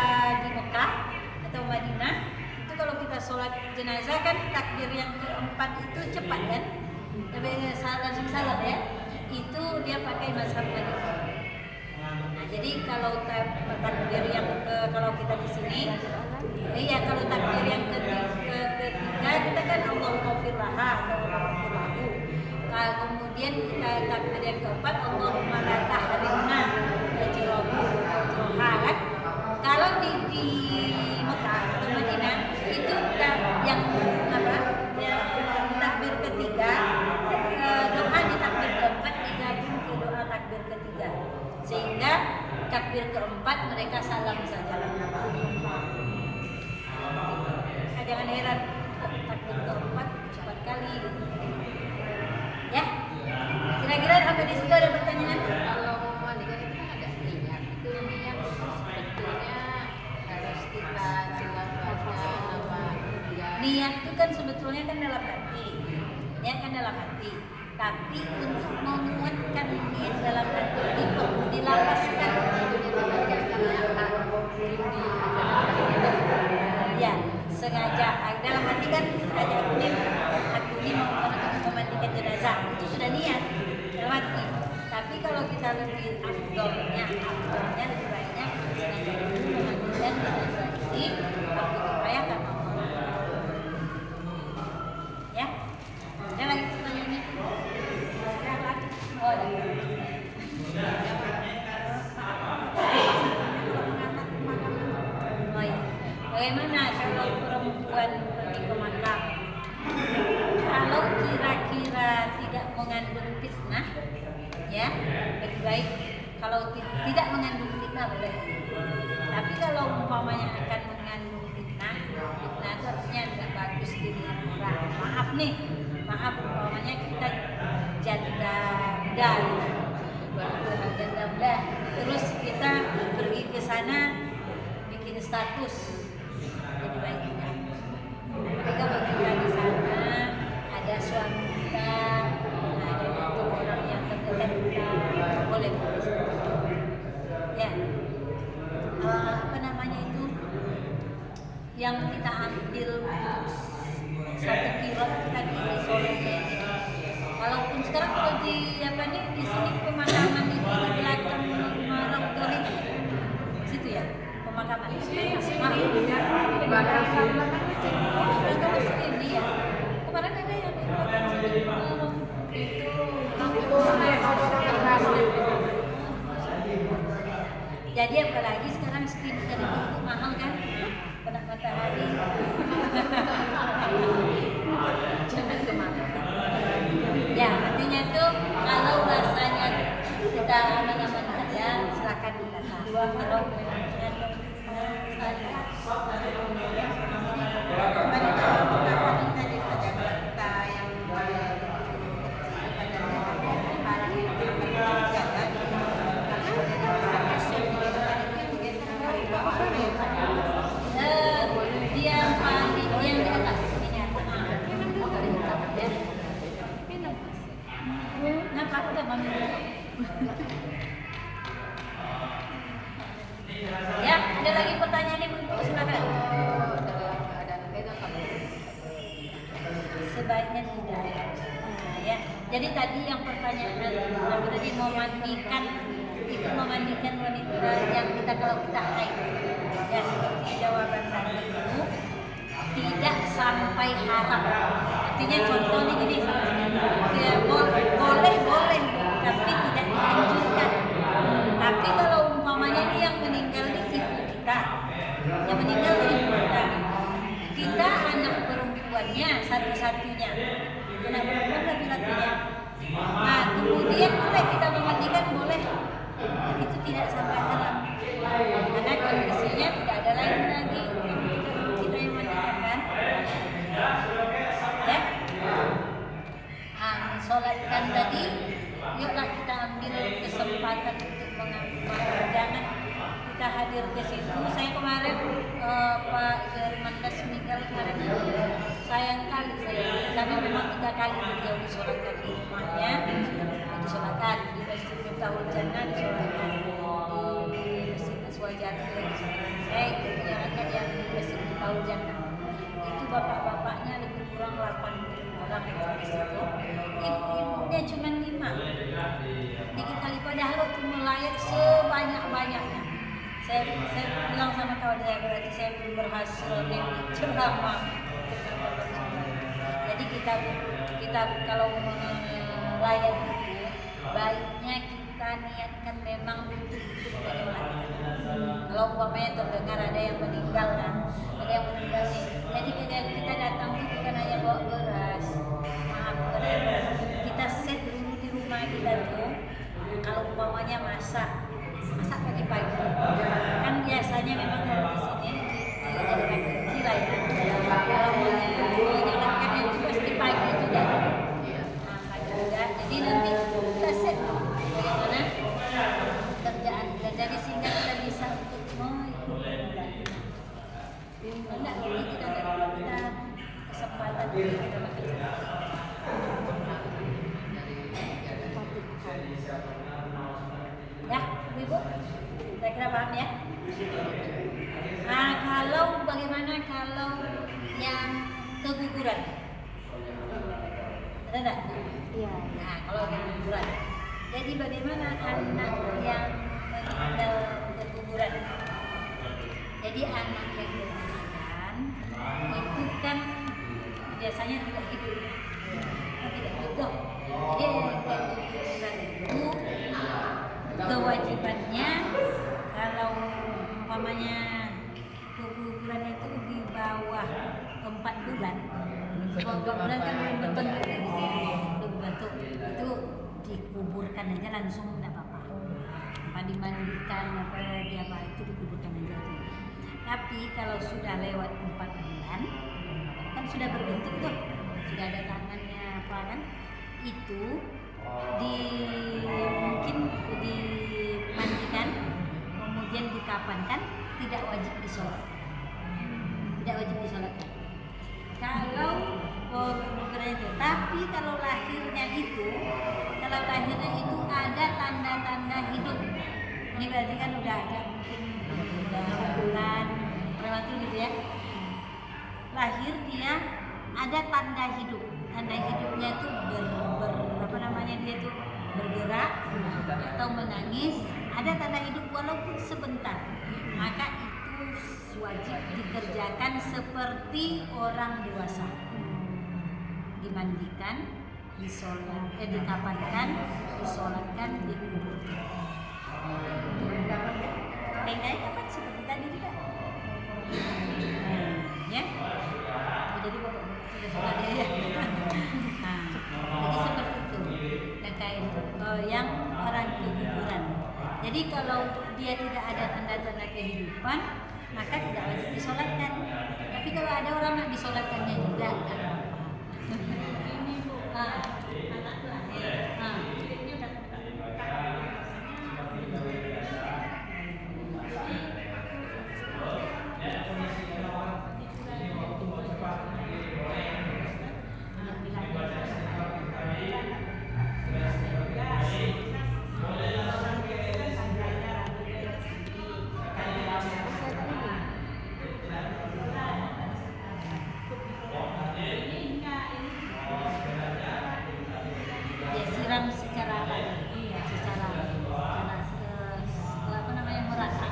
di Mekah atau Madinah itu kalau kita sholat jenazah kan takbir yang keempat itu cepat kan, tapi langsung salam ya. Itu dia pakai mazhab Madinah. Nah jadi kalau takbir yang kalau kita di sini, kalau takbir yang ketiga kita kan Allahumma firlaha atau Allahumma kemudian kita takbir yang keempat Allahumma la tahrimna ajrahu kan. Kalau di Mekah atau Madinah itu yang takbir ketiga, doa di takbir keempat digabung ke doa takbir ketiga, sehingga takbir keempat mereka salam saja. Jangan heran kok takbir keempat cepat kali. Ya, kira-kira apa di situ ada pertanyaan? Kalau memandikan itu kan ada niat. Itu niat sebetulnya harus kita jelaskan apa ya. Niat itu kan sebetulnya kan dalam hati. Niat kan dalam hati. Tapi untuk menguatkan niat dalam hati ini perlu dilapaskan. Ya, sengaja dalam hati kan sengaja ini mau memandikan jenazah itu sudah niat dalam hati. Tapi kalau kita lebih afdolnya lebih baiknya sengaja memandikan jenazah ini waktu diupayakan Allah. Ya, ada lagi pertanyaannya? Oh, ada. Oh ya, bagaimana kalau perempuan pergi ke makam? Kalau kira-kira tidak mengandung fitnah, ya lebih baik. Kalau tidak mengandung fitnah boleh. Tapi kalau umpamanya akan mengandung fitnah itu artinya tidak bagus dilihat orang. Maaf umpamanya kita janda muda, janda muda, terus kita pergi ke sana bikin status, lebih baik tidak. Ketika kita di sana ada suami kita, ada itu orang yang terdekat kita, boleh. Ya, apa namanya itu yang kita ambil satu kilo tadi di Solo. Walaupun sekarang kalau di di sini pemakaman itu di belakang rumah Raudhah itu, situ ya pemakaman. Belakang sini ya. Kemarin ada yang di belakang sini jadi apalagi sekarang skincare itu mahal kan, kena matahari. Jangan kemana. Ya artinya tuh kalau rasanya kita aman-aman dua kalau dia paling yang di atas ini apa? Nah, kamu udah mami. Ya, ada lagi pertanyaan nih Bu, silakan. Sebaiknya tidak. Nah, ya. Jadi tadi yang pertanyaan tadi memandikan itu memandikan wanita yang kita kalau kita haid. Ya seperti jawaban tadi itu tidak sampai haram. Artinya contohnya gini, ya, boleh tapi tidak dianjurkan. Tapi kalau umpamanya ini yang meninggal ini ibu kita, yang meninggal ini ibu kita anak perempuannya satu-satunya, anak perempuan laki-lakinya. Nah kemudian boleh kita memandikan, boleh, itu tidak sampai haram karena kondisinya tidak ada lain lagi kita yang memandikan kan, ya. Mensolatkan tadi, yuklah kita ambil kesempatan untuk mengamalkan, jangan kita hadir ke situ. Saya kemarin Pak Zermandas meninggal kemarin, sayang kali kami memang 3 kali beliau disolatkan di rumahnya, disolatkan di Masjid Miftahul Jannah, disolatkan di Masjid Aswajar, saya ikut menyarankan yang di Masjid Miftahul Jannah. Itu bapak-bapaknya lebih kurang 80 orang di situ, ibu-ibunya cuma 5. Dikit kali padahal itu melayat sebanyak-banyaknya. Saya bilang sama kawan saya, berarti saya belum berhasil nih ceramah. Jadi kita kalau melayat itu baiknya kita niatkan memang untuk menyulatkan. Kalau umpamanya terdengar ada yang meninggal kan, ada yang meninggal nih. Jadi kita datang itu bukan hanya bawa beras, maaf, bukan hanya beras. Kita set dulu di rumah kita tuh. Kalau umpamanya masak pagi-pagi, kan biasanya memang kalau di sini di daerah kecil lah ya. Kalau menyelatkan itu pasti pagi juga. Nah, pagi juga. Jadi nanti kita set bagaimana kerjaan kita, jadi sehingga kita bisa untuk mengikuti. Enggak, jadi kita kesempatan kita pakai. Ya, Ibu, saya kira paham ya. Nah, kalau bagaimana kalau yang keguguran? Ada enggak? Iya. Nah, kalau keguguran. Jadi bagaimana anak yang meninggal keguguran? Jadi anak yang keguguran itu kan biasanya tidak hidup. Tidak hidup. Jadi keguguran itu kewajibannya kalau umpamanya keguguran itu di bawah 4 bulan, 4 bulan kan belum berbentuk lagi, belum berbentuk, itu dikuburkan aja langsung, tidak apa-apa, apa dimandikan apa dia apa itu dikuburkan aja. Tapi kalau sudah lewat 4 bulan kan sudah berbentuk tuh, sudah ada tangannya apa kan, itu mungkin dimandikan kemudian dikapankan, tidak wajib disolatkan, kalau keguguran itu. Tapi kalau lahirnya itu ada tanda-tanda hidup, ini berarti kan udah agak mungkin udah bulan prematur gitu ya, lahir dia ada tanda hidup. Tanda hidupnya itu dia itu bergerak atau menangis, ada tanda hidup walaupun sebentar, maka itu wajib dikerjakan seperti orang dewasa, dimandikan, dikapankan, disolatkan, dikuburkan. Kayak kapan seperti tadi juga, ya. Jadi bapak sudah ada ya. Nah, jadi seperti itu. Yang orang keguguran. Jadi kalau dia tidak ada tanda-tanda kehidupan, maka tidak wajib disolatkan. Tapi kalau ada orang nak disolatkannya juga, tidak apa-apa. Ini Bu, ya siram secara apa namanya, merata.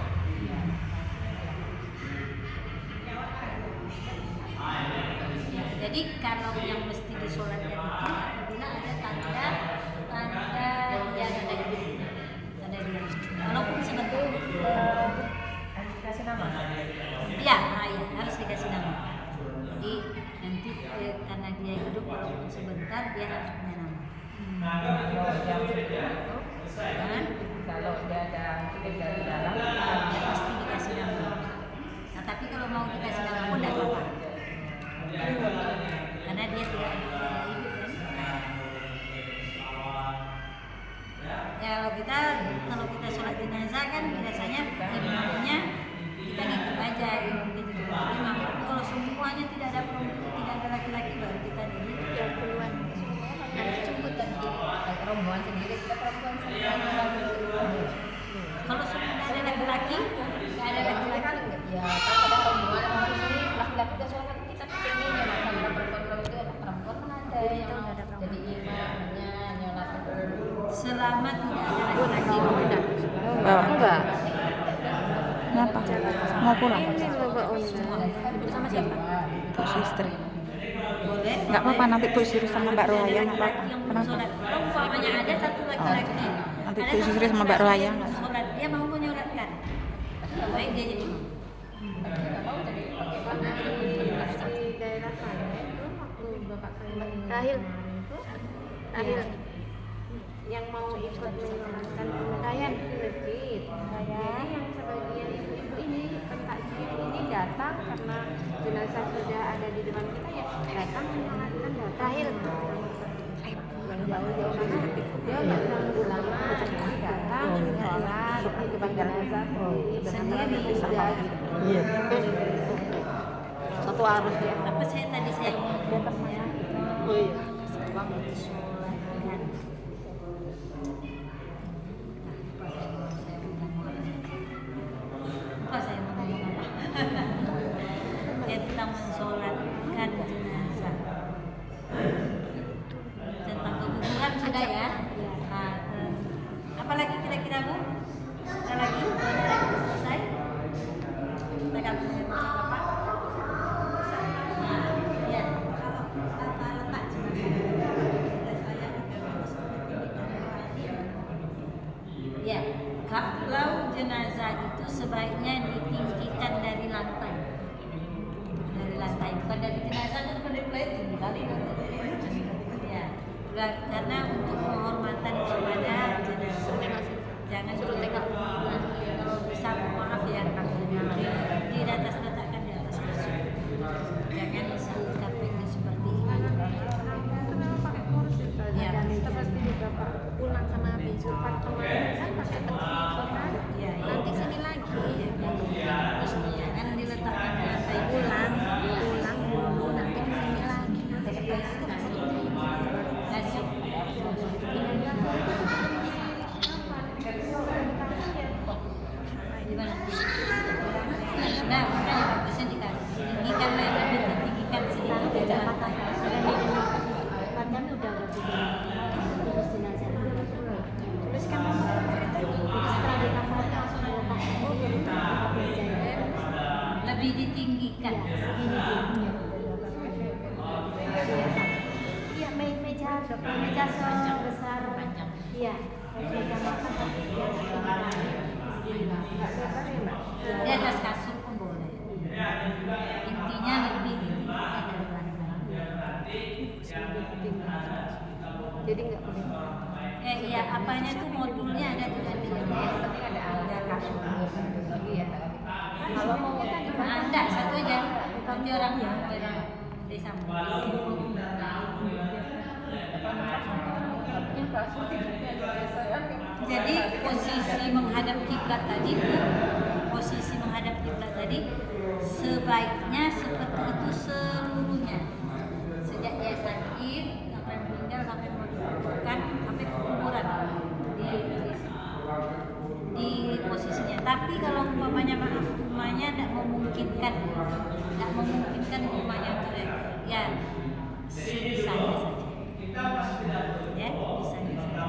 Ya, jadi kalau yang mesti disolatkan itu apabila ada tanda dia ada hidup, tanda dia hidup. Walaupun sebentar. Kasih nama. Ya, harus dikasih nama. Jadi nanti karena dia hidup walaupun sebentar dia harus punya nama. Kalau dia ada titik dari dalam, Dia pasti dikasih nama. Nah, tapi kalau mau dikasih nama pun tidak apa-apa. Karena dia tidak hidup kan. Ya kalau kita sholat jenazah kan biasanya imamnya kita ngikut aja imam. Kalau semuanya tidak ada perempuan, tidak ada laki-laki, baru kita jadi yang keluar. Nanti jemput dan rombongan sendiri, kita perempuan sendiri. Kalau semua ada laki-laki, nggak ada laki-laki, ya kan ada rombongan di sini laki-laki kita sholat kita pengen ya makan perempuan itu perempuan kan ada yang jadi imamnya nyolat. Selama tidak ada laki-laki, Enggak. Kenapa? Mau pulang? sama siapa? Terus istri. Boleh. Nggak apa-apa, nanti Bu Siri sama Mbak Rohaya nggak apa-apa. Yang Kenapa? sholat. Kalau umpamanya ada satu laki-laki, Nanti ada Bu satu Siri sama Mbak Rohaya nggak? sholat, dia mau menyolatkan. Baik dia jadi imam. Di daerah saya itu waktu bapak saya Rahil yang mau ikut menyolatkan Ryan di masjid. Jadi yang sebagian ibu-ibu ini pentakjil ini datang karena jenazah sudah ada di depan kita, ya datang menyolatkan Rahil. Jauh-jauh mana dia nggak ganggu lama, jadi datang sholat di depan jenazah sendiri udah gitu. Iya. Satu arus dia. Apa saya mau datangnya? Oh iya. Apa saya mau ngomong apa? Ya tentang mensolatkan jenazah. Tentang keguguran sudah ya. Nah, apalagi kira-kira Bu? Ada lagi? Ada lagi selesai? Kita akan Bapak. Ya. Ya, kalau jenazah itu sebaiknya ditinggikan dari lantai. Dari lantai, bukan dari jenazah kan pada tinggi kali. Ya, karena untuk penghormatan kepada jenazah. Jangan suruh tengok. Kalau bisa maaf ya, di atas letakkan di atas kasur. Jangan disamping kapeknya seperti ini. Itu memang pakai kursi. Ya, Dan seperti juga Pak pulang sama Abi Sulfat kemarin kan pakai kursi kan. Ya, ya. Nanti sini lagi. Jangan diletakkan di lantai. Pulang dulu nanti ke sini lagi. Kasih. Gimana? Nah, makanya bagusnya ditinggikan lebih ditinggikan sedikit dari lantai. Kan udah terus jenazah. Terus kan setelah dikafani langsung bawa ke meja. Lebih ditinggikan. Segini dia. Iya, meja sebesar. Iya, meja makan tapi dia Di atas kasur pun boleh. Intinya lebih ditinggikan dari lantai. jadi nggak boleh. Iya, apanya tuh modulnya ada di dalamnya. Nanti orang desa. Jadi posisi menghadap kiblat tadi, sebaiknya seperti itu seluruhnya. Sejak dia sakit sampai meninggal sampai menguburkan sampai kuburan di posisinya. Tapi kalau umpamanya rumahnya tidak memungkinkan rumahnya itu ya sebisanya saja. Ya, bisanya saja.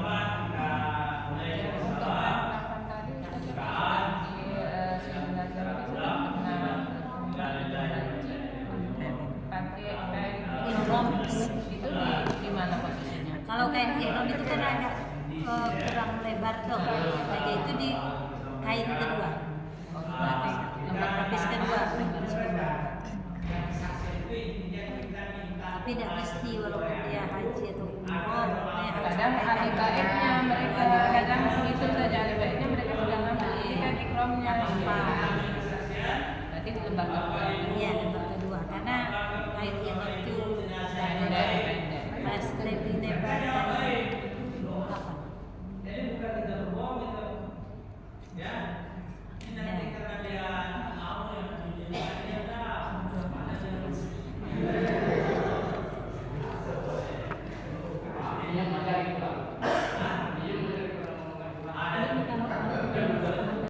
Itu di mana posisinya? Kalau kain ihram itu kan ada kurang lebar tuh, jadi itu di kain kedua, lapis kedua. Tapi tidak mesti walaupun dia haji atau umroh, Kadang ahli baiknya mereka kadang itu saja ahli baiknya mereka sudah ngambil kan ikhramnya. Berarti di lembaga. Iya.